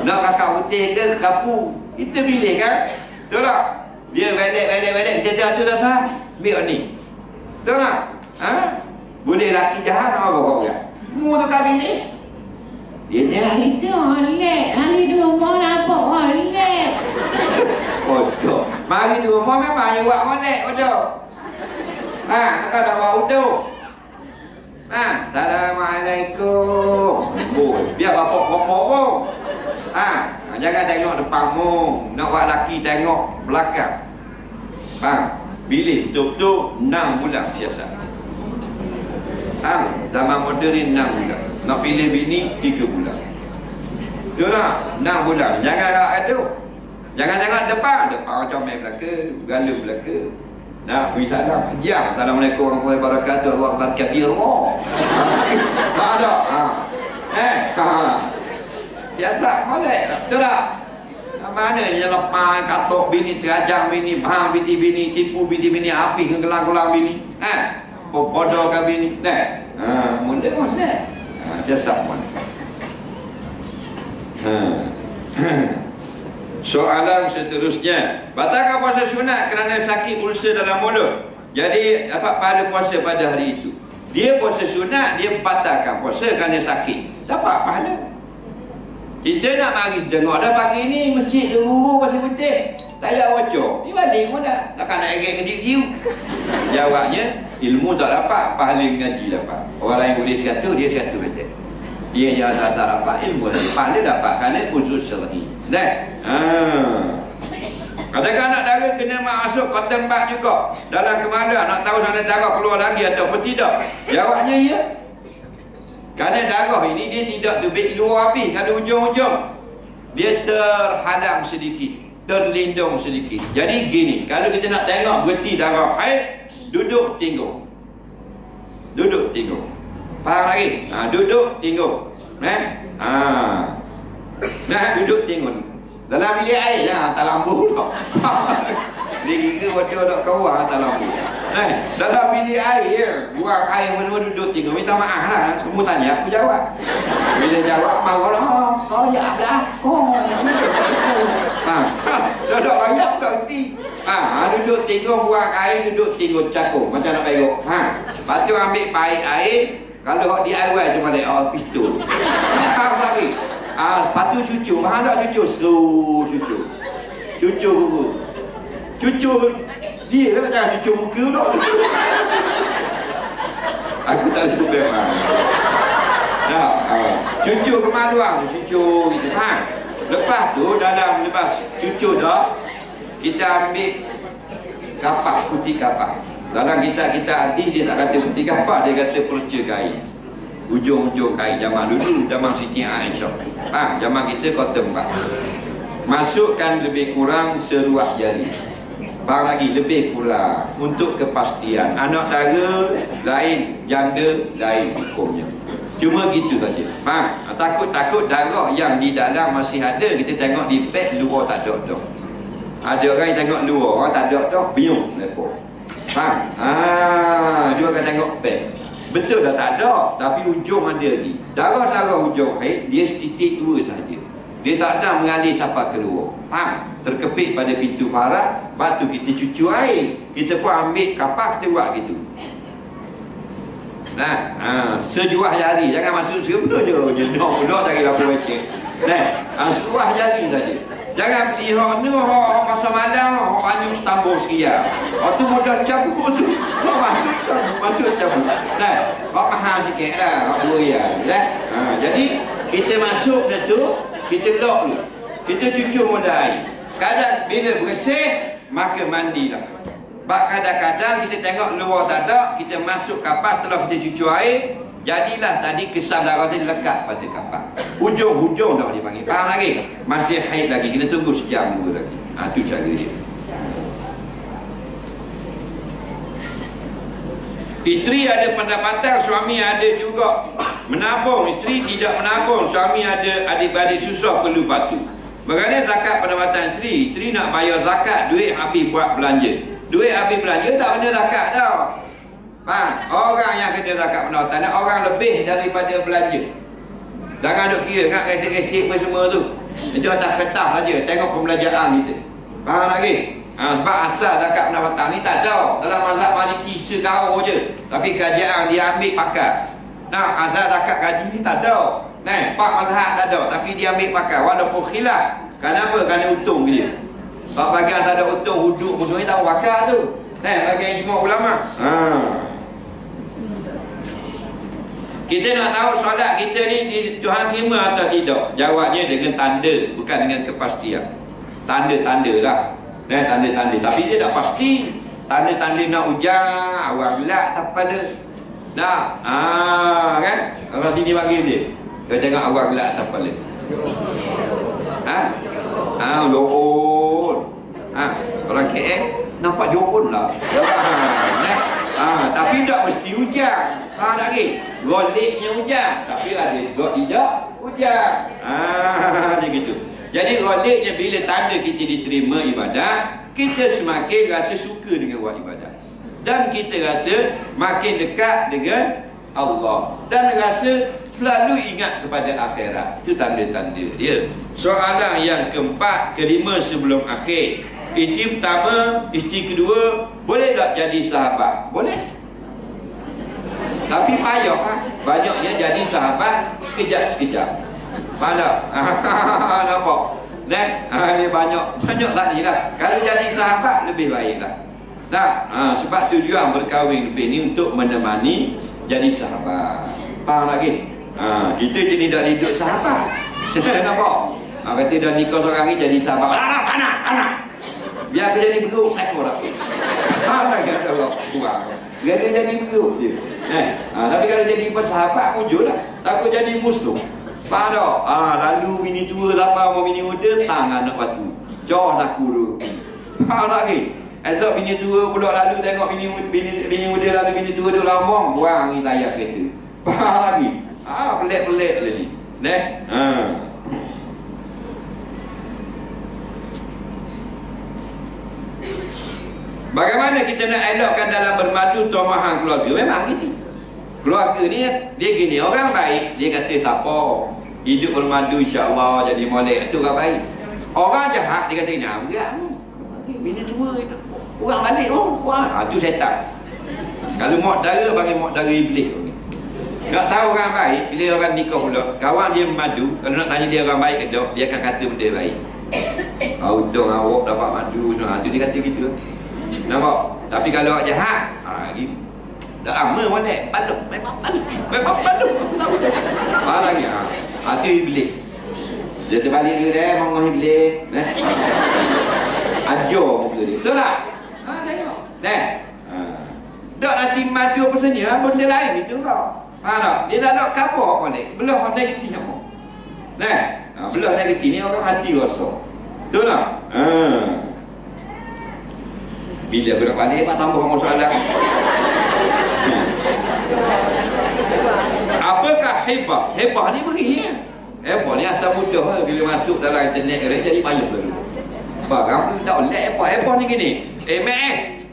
Nak kakak putih ke kapu? Kita pilih kan? Betul tak? Dia belek kita tu dah faham. Ambil ni. Betul tak? Boleh laki jahat apa kau kan? Mu tu kau pilih. Dia ni hari tu oleh, hari tu rumah nampak oleh. Bodoh. Mari di rumah memang yang buat oleh, bodoh. Kau dah buat uduk. Assalamualaikum. Biar bapak-bapak pun. Jangan tengok depanmu. Nak buat laki tengok belakang. Pilih betul-betul 6 bulan siasat. Zaman moden ni 6 bulan. Nak pilih bini 3 bulan. Betul tak? 6 bulan. Jangan aduh. Jangan tengok depan comel belaka, gala belaka. Nak beri salam. Ya, Assalamualaikum warahmatullahi wabarakatuh. Allah berkabir. Tak ada. Siasat molek. Betul tak? Mana ni lepas katok bini, terajang bini, bahang bini, tipu bini, api gelang-gelang bini. Bodohkan bini. Molek. Siasat molek. Soalan seterusnya, batalkan puasa sunat kerana sakit ulcer dalam mulut. Jadi dapat pahala puasa pada hari itu. Dia puasa sunat, dia batalkan puasa kerana sakit, dapat pahala. Kita nak mari dengar dah pagi ni masjid seluruh pasir putih, tak payah wacor. Ni balik pula, takkan nak erek kecil-kecil. Jawabnya, ilmu tak dapat, pahala ngaji dapat. Orang lain boleh 100, dia 100 kata. Dia jangan tak dapat ilmu lagi, pahala dapat kerana khusus syar'i. Adakah anak dara kena masuk cotton bud juga dalam kemaluan, nak tahu sana darah keluar lagi ataupun tidak? Jawabnya ya. Kerana darah ini dia tidak terbit luar habis. Kalau ujung-ujung dia terhadam sedikit, terlindung sedikit. Jadi gini, kalau kita nak tengok berhenti darah haid, duduk tengok. Faham lagi? Duduk tengok. Duduk tengok. Dalam bilik air jangan hantar lampu tak. Dia kira bodoh tak kawan hantar lampu. Dalam bilik air, buang air mana-mana duduk tengok. Minta maaf lah. Kamu tanya, aku jawab. Bila jawab, marah lah. Kau jawab lah. Duduk ayam tak erti. Duduk tengok, buang air, duduk tengok cakung. Macam nak perok. Lepas tu ambil paik air. Kalau DIY cuma ada pistol. Lagi. Lepas tu cucu. Faham tak cucu? Seru cucu. Cucu dia kan macam cucu muka tak. Aku tak cukup memang. Cucur kemaluan, cucur gitu. Lepas tu dalam lepas cucur dah, kita ambil kapak, putih kapak. Dalam kita hadis dia tak kata putih kapak, dia kata perca kain. Ujung-ujung kain zaman dulu, zaman Siti Aisyah. Zaman kita cotton bud. Masukkan lebih kurang seruak jari. Faham lagi? Lebih kurang. Untuk kepastian. Anak dara lain, janda lain hukumnya. Cuma gitu saja. Takut-takut darah yang di dalam masih ada, kita tengok di pad luar tak ada dah. Ada orang yang tengok luar, orang tak ada dah, bingung lepas. Dia akan tengok pad. Betul dah tak ada, tapi ujung ada lagi. Darah-darah ujung haid dia setitik dua saja. Dia tak ada mengalir sampai keluar. Terkepit pada pintu parat, batu kita cucu air. Kita pun ambil kapak, kita buat gitu. Sejuah jari, jangan masuk serba je. Jenok pula tak kira apa baca. Sejuah jari saja. Jangan beli hak ni, hak pasal malam, hak banyak setambur sekian. Hak tu mudah cabut tu. Masuk cabut. Hak mahal sikit lah, hak RM2. Jadi kita masuk dah tu, kita lock dulu. Kita cucur mula air. Kadang bila bersih, maka mandilah. Kadang-kadang kita tengok luar tak ada, kita masuk kapas setelah kita cucur air, jadilah tadi kesan darah tadi lekat pada kapas. Hujung-hujung dah dipanggil. Faham lagi? Masih haid lagi, kita tunggu sejam dulu lagi. Itu cara dia. Isteri ada pendapatan, suami ada juga menabung. Isteri tidak menabung, suami ada adik-adik susah perlu patuh. Bagaimana zakat pendapatan isteri? Isteri nak bayar zakat, duit habis buat belanja. Duit habis belanja tak kena zakat tau. Orang yang kena zakat pendapatan, orang lebih daripada belanja. Jangan duk kira kat resip-resip apa semua tu. Itu atas kertas saja, tengok pembelajaran kita. Faham lagi? Sebab asal zakat pendapatan ni tak ada. Dalam mazhab Maliki sekau je. Tapi kerajaan dia ambil pakai. Asal zakat gaji ni tak ada. Pak mazhab tak ada, tapi dia ambil pakai walaupun khilaf. Kenapa? Kerana untung dia. Sebab bagian tak ada untung, huduk musuh ni tak bakar tu. Bagian ijma' ulama. Kita nak tahu solat kita ni Tuhan terima atau tidak? Jawabnya dengan tanda, bukan dengan kepastian. Tanda-tanda lah. Tanda-tanda. Tapi dia tak pasti. Tanda-tanda nak hujan, awak gelap tak kepala. Kan? Orang sini panggil dia. Kau tengok awak gelap atas kepala. Johon. Orang KL nampak johon lah. Tapi tak mesti hujan. Faham tak lagi? Goliknya hujan, tapi ada juga tidak hujan. Dia gitu. Jadi goliknya bila tanda kita diterima ibadah, kita semakin rasa suka dengan buat ibadah. Dan kita rasa makin dekat dengan Allah. Dan rasa selalu ingat kepada akhirat. Itu tanda-tanda dia. Soalan yang keempat, kelima sebelum akhir. Isteri pertama, isteri kedua, boleh tak jadi sahabat? Boleh. Tapi payah kan? Banyaknya jadi sahabat sekejap-sekejap. Faham tak? Nampak? Dia banyak tadi lah. Kalau jadi sahabat lebih baik lah. Sebab tujuan berkahwin lebih ni untuk menemani jadi sahabat. Faham lagi? Kita jenis dah hidup sahabat. Nampak? Kata dah nikah seorang ni jadi sahabat. Anak. Biar aku jadi beruk, saya korang. Faham lagi? Kata orang kurang. Dia jadi beruk je. Tapi kalau jadi bersahabat, muncul lah. Takut jadi musuh. Faham tak? Lalu bini tua lapar sama bini muda, tangan nak batu. Jauh nak kurung. Faham lagi? Esok bini tua pula lalu tengok bini muda lalu bini tua duduk lambang, buang ni tayar kereta. Faham lagi? Pelik-pelik lagi. Bagaimana kita nak elokkan dalam bermadu tomahan keluarga? Memang gitu. Keluarga ni dia gini, orang baik dia kata siapa hidup bermadu insya-Allah jadi molek tu orang baik. Orang jahat dia kata berat ni. Bini tua orang balik tu setan. Kalau mak dara bagi mak dara iblis. Nak tahu orang baik bila orang nikah pula, kawan dia memadu, kalau nak tanya dia orang baik ke tak, dia akan kata benda baik. Untung awak dapat madu, tu dia kata gitu. Nampak? Tapi kalau awak jahat, Dah lama molek. Baluk. Memang baluk. Memang baluk. Aku tahu. Barang ni. Itu Iblis. Dia terbalik dia dah. Mengah Iblis. Ajar muka dia. Betul tak? Tengok. Tak nanti madu apa saja. Benda lain itu kau. Tak? Dia tak nak kapok molek. Belah negatif apa. Belah negatif ni orang hati rasa. Betul tak? Bila aku nak balik, Pak tambah masalah. Apakah hebah? Hebah ni beri ya. Hebah ni asal mudah. Bila masuk dalam internet jadi payah dulu. Barang tak oleh hebah. Hebah ni gini.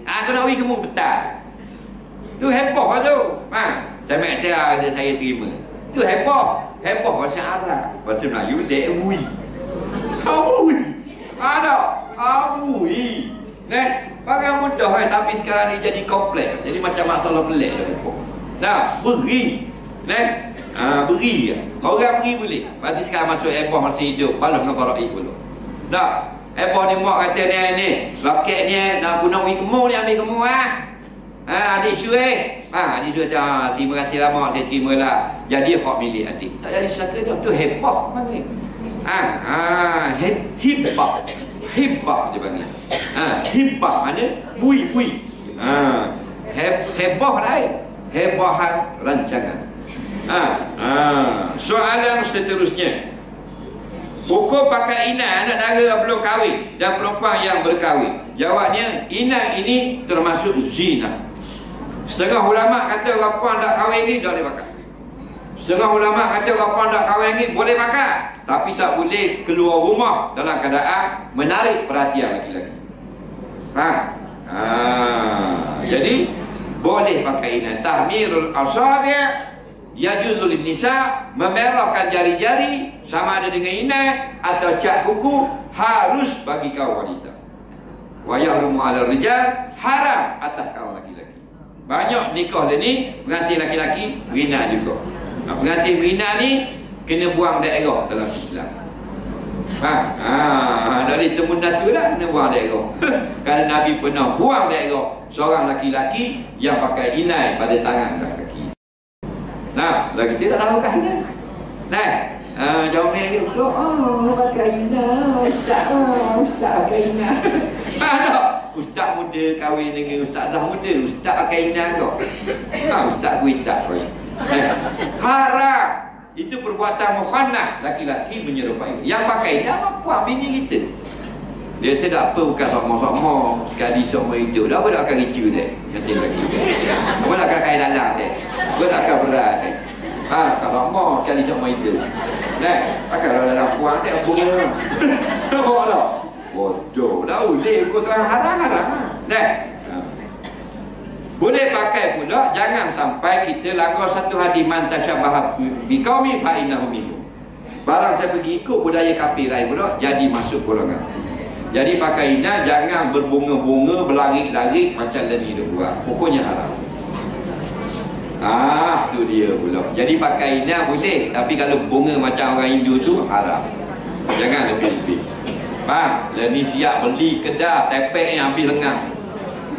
Aku nak pergi ke mu petang. Tu hebah tu. Saya terima. Tu hebah. Hebah bahasa Arab. Bahasa Melayu dia wui. Wui. Ada. Wui. Barang mudah tapi sekarang ni jadi kompleks. Jadi macam masalah pelik dah. Beri. Beri. Orang beri boleh. Berarti sekarang masuk hebah masih hidup. Balas dengan Faraid dulu. Dah. Hebah ni mak kata ni. Raket ni nak guna pergi kemu ni ambil kemu adik syuih. Adik syuih kata terima kasih lah mak. Saya terima lah. Jadi hak milik adik. Tak jadi saka dah. Tu hebah panggil. Hibah. Hibah dia panggil. Hibah mana? Bui. Hebah lain. Hebahan rancangan. Soalan seterusnya. Hukum pakai inai anak dara belum kahwin dan perempuan yang berkahwin. Jawabnya, inai ini termasuk zina. Setengah ulama kata perempuan tak kahwin ni tak boleh pakai. Setengah ulama kata perempuan tak kahwin ni boleh pakai, tapi tak boleh keluar rumah dalam keadaan menarik perhatian laki-laki. Jadi boleh pakai inai. Tahmirul asabi' yajuzul nisa, memerahkan jari-jari sama ada dengan inai atau cat kuku harus bagi kaum wanita. Wa yahrumu 'alal rijal, haram atas kaum laki-laki. Banyak nikah ni pengantin laki-laki berina juga. Pengantin berina ni kena buang daerah dalam Islam. Dari temun datu lah kena buang daerah. Kerana Nabi pernah buang daerah seorang laki-laki yang pakai inai pada tangan dan kaki. Lagi kita tak tahu kahwin. Jawab dia pakai inai. Ustaz pakai inai. Ustaz muda kahwin dengan ustazah muda. Ustaz pakai inai kau. Ustaz kuitak kau. Haram. Itu perbuatan mukhanah. Laki-laki menyerupai. Yang pakai inai apa puan bini kita. Dia tidak apa bukan sama-sama sekali sama hidup. Dah apa dah akan ricu dia. Nanti lagi. Apa nak akan kain dalam dia. Apa nak akan berat dia. Kalau mau sekali sama hidup. Akan dalam puan dia bunga. Apa tak? Bodoh. Dah boleh kau tuan haram-haram. Boleh pakai pula. Jangan sampai kita langgar satu hadis man tasyabaha biqaumi fa innahu minhum. Barang saya pergi ikut budaya kafir lain pula jadi masuk golongan. Jadi pakai inai jangan berbunga-bunga, berlari-lari macam leni dia buat. Pokoknya haram. Tu dia pula. Jadi pakai inai boleh, tapi kalau bunga macam orang Hindu tu haram. Jangan lebih-lebih. Leni siap beli kedai tepek yang habis lengang.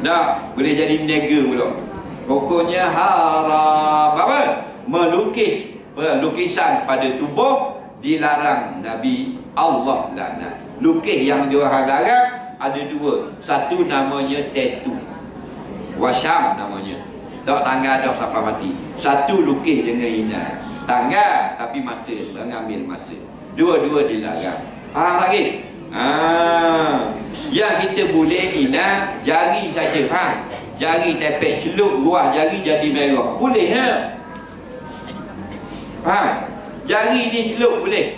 Dah boleh jadi nega pula. Pokoknya haram. Apa? Melukis lukisan pada tubuh dilarang. Nabi Allah laknat. Lukis yang diorang larang ada dua. Satu namanya tattoo, wasyam namanya. Tak tangga dah sampai mati. Satu lukis dengan inai. Tangga tapi masa, mengambil masa. Dua-dua dilarang. Faham lagi? Yang kita boleh inai jari saja. Jari tepek celup luar jari jadi merah. Boleh ya? Faham? Jari ni celup boleh.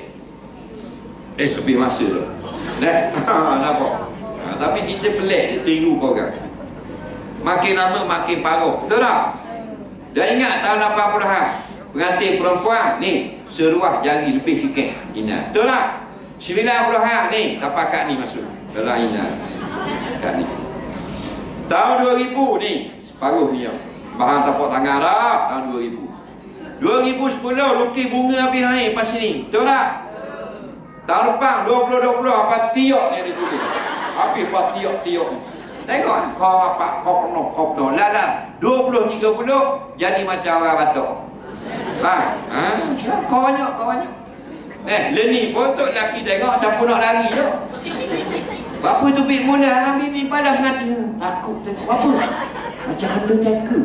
Lebih masa tu. Nampak? Tapi kita pelik dia tiru kau kan. Makin lama makin parah. Betul tak? Dah ingat tahun 80-an pengantin perempuan ni seruah jari lebih sikit inai. Betul tak? 90-an ni sampai kat ni masuk dalam inai. Kat ni. Tahun 2000 ni separuh ni bahan tapak tangan dah. Tahun 2000 2010 lukis bunga habis ni pas sini. Betul tak? Tahun depan 2020 apa tiok ni dia tulis. Habis apa tiok-tiok ni. Tengok kau penuh. Lah 20 30 jadi macam orang batuk. Kau banyak. Leni pun tok lelaki tengok siapa nak lari tu. Apa tu bik mula ambil ni padas mati. Takut tengok apa? Macam Undertaker.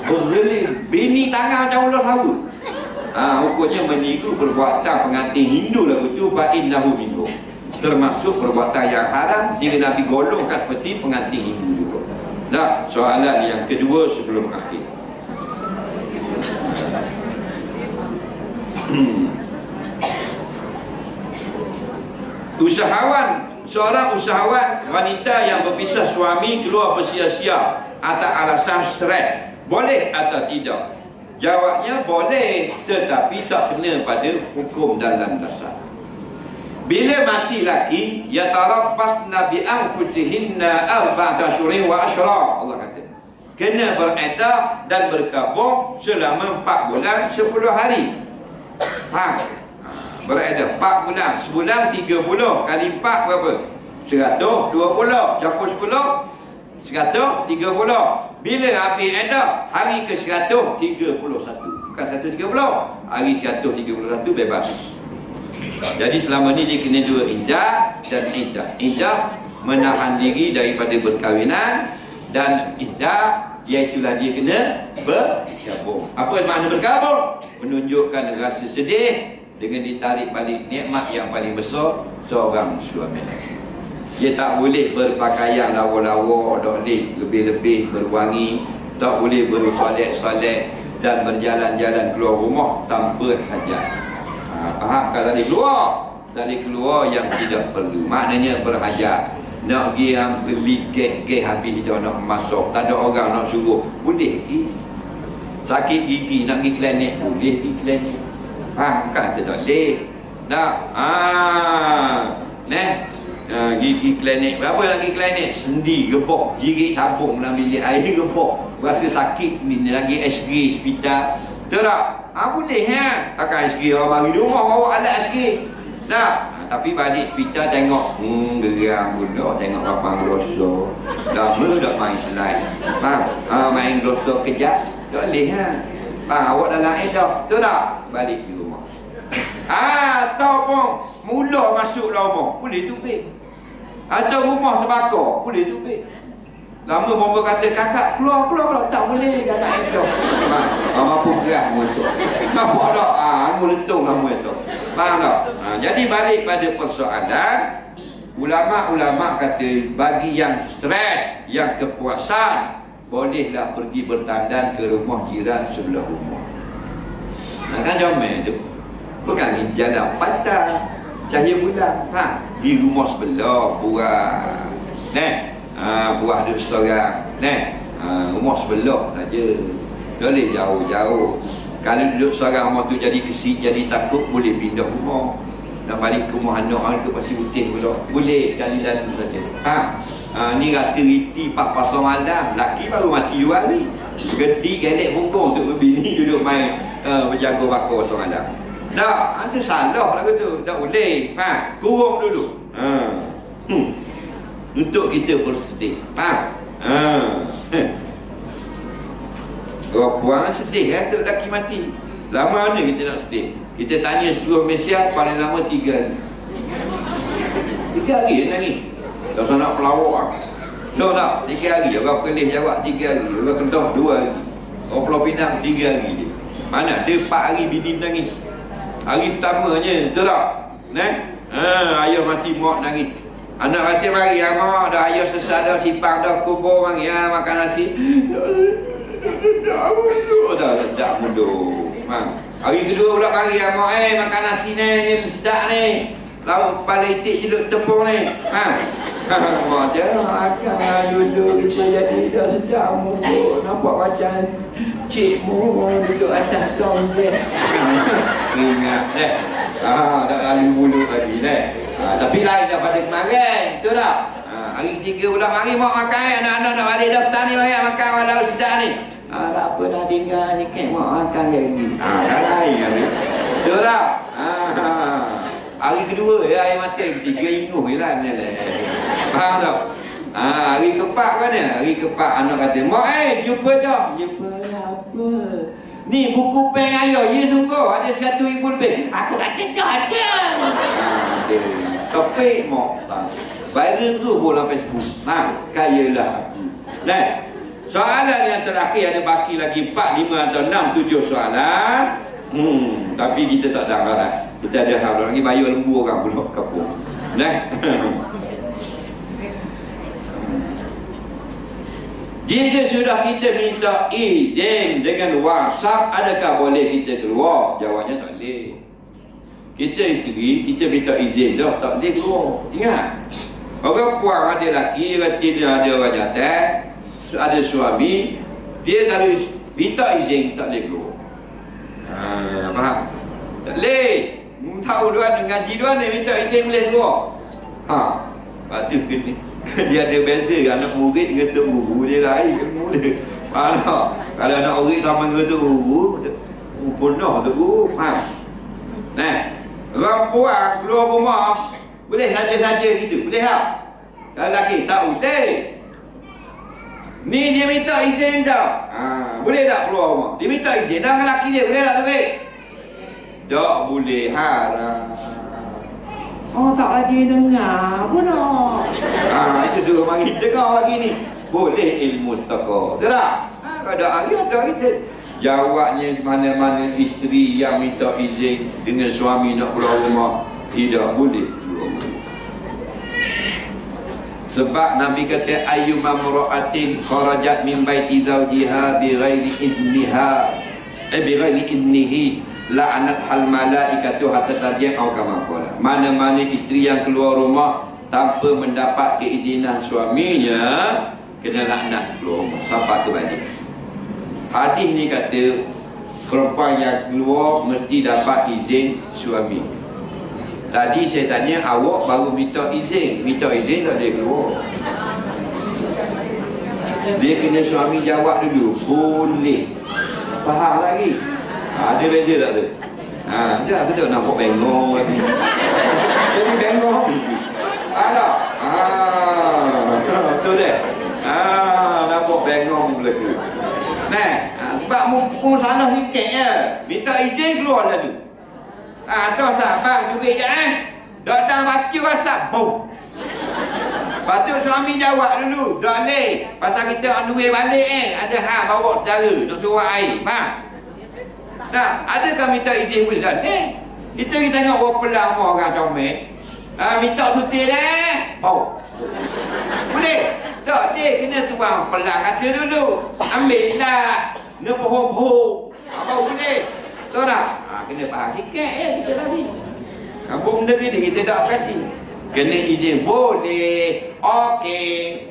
Bergelim. Bini tangan macam ular hawa. Hukumnya meniru perbuatan pengantin Hindu lagu tu fa innahu minhum. Termasuk perbuatan yang haram jika Nabi golongkan seperti pengantin Hindu juga. Nah, soalan yang kedua sebelum akhir. Seorang usahawan wanita yang berpisah suami keluar bersia-sia atas alasan stres, boleh atau tidak? Jawabnya boleh, tetapi tak kena pada hukum dan landasan. Bila mati laki, yatarabbasna bi anfusihinna arba'ata asyhurin wa asyra. Allah kata kena bereddah dan berkabung selama 4 bulan 10 hari. Faham? Beredar 4 bulan, sebulan 30 kali 4 berapa? 120, campur 10 130. Bila habis edah hari ke 131, bukan 130, hari 131 bebas. Jadi selama ni dia kena 2 iddah dan iddah. Iddah menahan diri daripada berkahwinan, dan iddah iaitulah dia kena berkabung. Apa makna berkabung? Menunjukkan rasa sedih dengan ditarik balik nikmat yang paling besar seorang suami. Dia tak boleh berpakaian lawa-lawa, tak boleh lebih-lebih berwangi, tak boleh bersolat-solat dan berjalan-jalan keluar rumah tanpa hajat. Faham? Kalau tadi keluar, tadi keluar yang tidak perlu, maknanya berhajat. Nak pergi yang beli gas habis dia nak masuk, tak ada orang nak suruh, boleh pergi. Sakit gigi nak pergi klinik, boleh pergi klinik. Kan dia tak boleh. Nak gigi klinik. Berapa nak pergi klinik? Sendi, gebok, gigit sabung dalam bilik air, gebok. Rasa sakit sendiri, lagi SG hospital. Betul tak? Boleh takkan SG orang bagi di rumah, bawa alat SG. Tapi balik hospital tengok geram pula, tengok rapang glosor. Lama tak main slide. Main glosor kejap. Tak boleh awak dah lain dah. Betul tak? Balik di rumah. Ataupun mula masuk rumah, boleh tubik. Atau rumah terbakar, boleh tubik. Lama bomba kata kakak keluar. Tak boleh kakak esok. Apa gerah masuk. Nampak tak? Meletung kamu esok. Faham tak? Jadi balik pada persoalan, ulama' kata bagi yang stres, yang kepuasan, bolehlah pergi bertandan ke rumah jiran sebelah rumah. Kan comel tu. Bukan di jalan patah, cahaya bulan. Di rumah sebelah buah. Buah duduk seorang. Rumah sebelah saja. Boleh jauh-jauh. Kalau duduk seorang rumah tu jadi kesik, jadi takut, boleh pindah rumah. Nak balik ke rumah anak duduk pasir putih pula. Boleh sekali lalu saja. Ni rata-riti 4 pasal malam. Laki baru mati 2 hari. Gedi gelek punggung untuk berbini duduk main berjaga bakar pasal malam. Tak, itu salah lah tu. Tak boleh. Kurung dulu. Untuk kita bersedih. Perempuan sedih tu lelaki mati. Lama mana kita nak sedih? Kita tanya seluruh Malaysia, paling lama 3 hari. 3 hari dia nangis. Tak usah nak pelawak. So tak, 3 hari. Orang Perlis jawab 3 hari. Orang Kedah 2 hari. Orang Pulau Pinang 3 hari dia. Mana? Dia 4 hari bini nangis. Hari pertamanya, betul tak? Ayah mati, mak nangis. Anak kata mari, mak dah ayah sesat dah, simpang dah, kubur mari, makan nasi. Tak mundur. Hari kedua pula mari, mak makan nasi ni sedap ni. Lauk kepala itik jeluk tepung ni. Mak dia makan dulu, kita jadi dah sedap mundur. Nampak macam cikmu duduk atas tong dia. Ingat tak lalu bulu tadi tapi lain daripada kemarin. Betul tak? Hari ketiga pula mari mak makan, anak-anak nak balik dah petang ni, mari makan walau sedap ni. Tak apa dah tinggal ni kek mak makan lagi. Dah lain kali. Betul tak? Hari kedua air mata, ketiga inguh je lah. Faham tak? Hari keempat kan ya? Hari keempat anak kata, mak jumpa dah. Jumpa apa? Ni buku pen ayah, ya sungguh ada 1,000 lebih. Aku kata dah ada. Topik mak. Viral terus pun sampai 10. Kayalah aku. Nah, soalan yang terakhir ada baki lagi 4, 5 atau 6, 7 soalan. Tapi kita tak ada anggaran. Kita ada hal lagi bayar lembu orang pula kapur. Nah. Jika sudah kita minta izin dengan WhatsApp, adakah boleh kita keluar? Jawabnya tak boleh. Kita isteri, kita minta izin dah, tak boleh keluar. Ingat. Orang puan ada lelaki, dia ada orang jantan, ada suami, dia kalau minta izin tak boleh keluar. Faham? Tak boleh. Tahu tuan ngaji tuan dia minta izin boleh keluar. Lepas tu dia ada beza anak murid dengan tok guru dia lain kan muda. Kalau anak murid sama dengan tok guru, punah tok guru. Faham? Nah, orang puan keluar rumah boleh saja-saja gitu. Boleh tak? Kalau lelaki tak boleh. Ni dia minta izin tau. Boleh tak keluar rumah? Dia minta izin dah dengan lelaki dia. Boleh tak tu baik? Tak boleh, haram. Oh tak lagi dengar pun tak. Itu suruh mari dengar lagi ni. Boleh ilmu setakat. Betul tak? Ada hari ada kita. Jawabnya mana-mana isteri yang minta izin dengan suami nak keluar rumah, tidak boleh keluar rumah. Sebab Nabi kata ayyuma mra'atin kharajat min baiti zawjiha bighairi idniha bighairi idnihi la'anat hal malaikatu hatta tarji' atau kama qala. Mana-mana isteri yang keluar rumah tanpa mendapat keizinan suaminya, kena laknat keluar rumah sampai ke balik. Hadis ni kata perempuan yang keluar mesti dapat izin suami. Tadi saya tanya awak baru minta izin tak boleh keluar. Dia kena suami jawab dulu boleh. Faham lagi? Ada beza tak tu? Dia betul nampak bengong lagi. Jadi bengong. Ada. Betul tak? Nampak bengong pula tu. Nah, sebab mumpung sana sikit je. Minta izin keluar lalu. Tu sahabat jubik je Datang baca WhatsApp, boom. Patut suami jawab dulu. Tak boleh. Pasal kita on the way balik ada hal bawa saudara nak suruh air. Faham? Nah, adakah minta izin boleh? Tak boleh. Kita tengok orang pelang orang comel. Minta sutil bau. Boleh? Tak boleh. Kena tuang pelang kata dulu. Ambil lah. Kena pohon-pohon. Bau boleh. Tahu tak? Kena faham sikit kita tadi. Apa benda ni kita tak perhati. Kena izin boleh. Okey.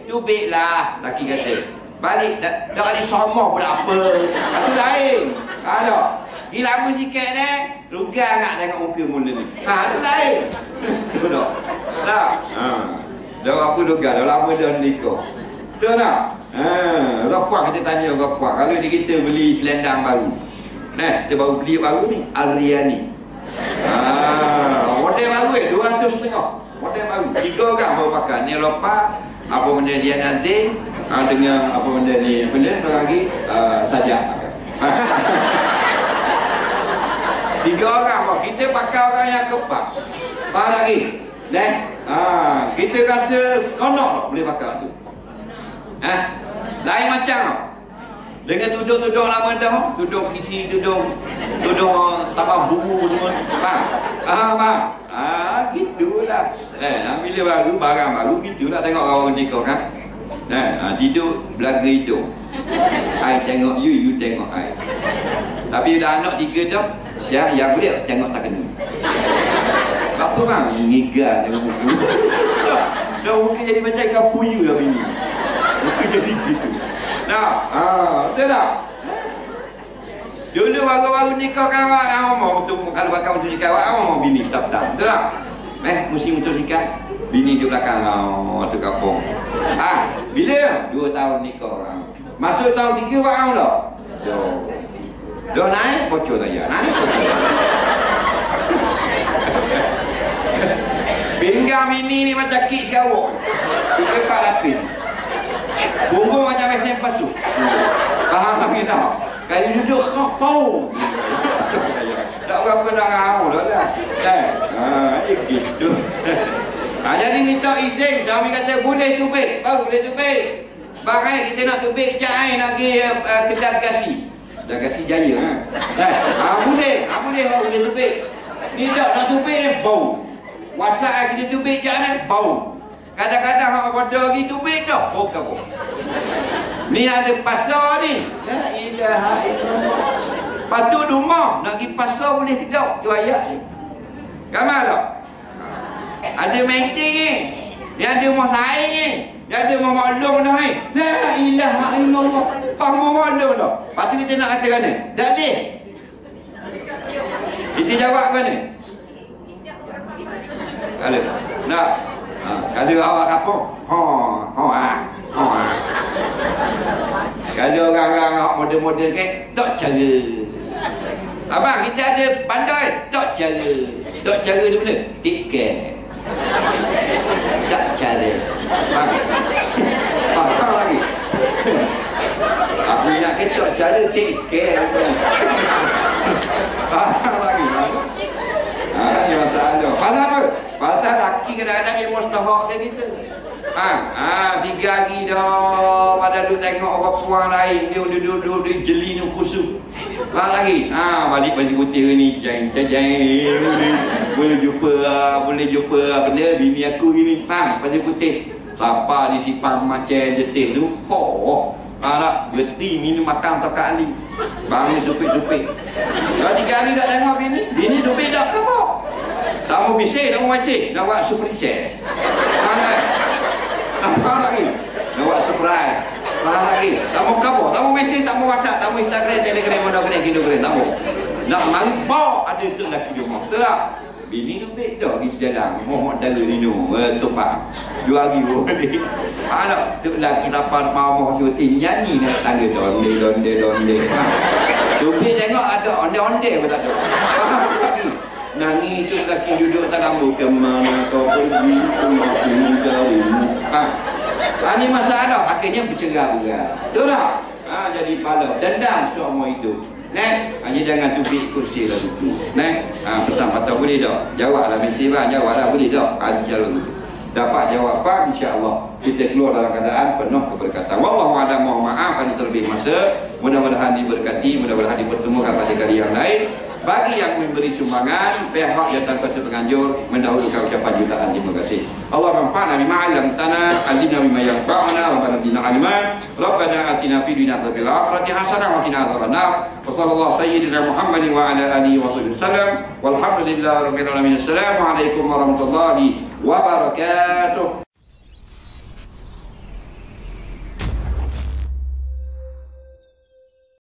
Tubiklah. Laki kata. Balik. Tak ada somong pun apa. Itu lain. Ada. Gila aku sikit ni. Rugang nak tengok muka mula ni. Itu lain. Betul tak? Tak? Dah apa rugang. Dah lama dah nikah. Betul tak? Orang puan kita tanya orang puan. Kalau dia kita beli selendang baru. Nah, kita baru beli baru ni. Ariani. Model baru $200.5. Model baru 3 orang baru pakai. Ni Eropah, apa benda dia nanti dengan apa benda ni, apa benda lagi sajak. 3 orang baru. Kita pakai orang yang keempat. Faham lagi? Kita rasa seronok tak boleh pakai tu. Lain macam tak? Dengan tudung-tudung lama dah, tudung kisi, tudung tambah bumbu semua. Faham? Gitulah. Bila baru, barang baru, gitulah tengok orang nikah kan. Tidur belaga hidung. I tengok you tengok I. Tapi dah anak 3 dah, yang boleh tengok tak kena. Apa bang? Ngigal tengok muka. Dah muka jadi macam ikan puyuh dah bini. Muka jadi gitu. Betul tak? Dulu baru-baru nikah kawan mau untuk kalau bakal untuk nikah awak mau bini tak. Betul tak? Musim untuk nikah bini di belakang masuk kampung. Bila? 2 tahun nikah. Masuk tahun 3 awak dah. Dah naik bocor saja. Naik. Pinggang bini ni macam kik sekarang. 3-4 lapis. Bumbung macam mesin pasu. Faham lagi tak? Kalau duduk pau. Tak berapa dah ngau dah. Gitu. Jadi minta izin, suami kata boleh tubik, baru boleh tubik. Bagai kita nak tubik kejap nak pergi kedai gasi. Kedai gasi Jaya boleh baru boleh tubik. Ni tak nak tubik ni bau. WhatsApp kita tubik kejap ni bau. Kadang-kadang hak pada lagi tubik dah. Oh kamu. Ni ada pasar ni. La ilaha illallah. Patut rumah nak pergi pasar boleh kedok. Tu ayat ni. Gambar tak? Ada mainting ni. Ni ada rumah saing ni. Ni ada rumah maklum dah ni. La ilaha illallah. Rumah maklum dah. Lepas tu kita nak kata ni. Tak boleh. Kita jawab kan ni? Kalau nak. Kalau awak kapung. Kalau orang-orang model-model kan. Tak cara. Abang kita ada pandai. Tak cara. Tak cara tu benda. Take care. Tak cara. Faham lagi. Aku nak kata tak cara take care. Faham lagi. Ini masalah. Pasal apa? Pasal laki kadang-kadang dia mustahak ke kita. 3 hari dah pada duduk tengok orang puang lain dia duduk jeli ni khusus. Lagi. Balik baju putih ni jeng boleh jumpa benda bini aku gini. Baju putih. Siapa disipang macam jetih tu. Nak geti minum makan tak kali. Bangun supik-supik. Dah 3 hari tak tengok bini dupik dah apa? Tak mau bisik, tak mau masih. Nak buat surprise. Apa lagi? Nak buat surprise. Apa lagi? Tak mau kabur, tak mau mesej, tak mau WhatsApp, tak mau Instagram, Telegram, mana kena Instagram, tak mau. Nak mari bawa ada tu lagi di rumah. Betul tak? Bini dupik dah pergi jalan. Mau dala dino, topak. 2 hari boleh. Nak tu lagi lapar mau syuting nyanyi nak tangga donde. Dupik tengok ada onde-onde pun tak ada. Lagi. Nangis tu lelaki duduk tak lampu. Kemana kau pergi? Kemana kau ini masalah. Akhirnya bercerai-berai. Betul tak? Jadi pala. Dendam semua itu. Hanya jangan tubik kursi lah tu. Pesan patah boleh tak? Jawablah mesej bang. Jawablah boleh tak? Cara tu. Dapat jawapan insya-Allah kita keluar dalam keadaan penuh keberkatan. Wallahu a'lam, mohon maaf ada terlebih masa. Mudah-mudahan diberkati, mudah-mudahan dipertemukan pada kali yang lain. Bagi yang memberi sumbangan, pihak yang tanpa penganjur mendahulukan ucapan jutaan. Terima kasih. Allah manfa'na bima 'allamtana, 'allimna bima yanfa'una, rabbana zidna 'ilma, rabbana atina fid dunya hasanah hasanah wa qina adzabannar. Wa sallallahu sayyidina Muhammadin wa ala alihi wa sahbihi wasallam. Walhamdulillahirabbil alamin. Assalamualaikum warahmatullahi wabarakatuh.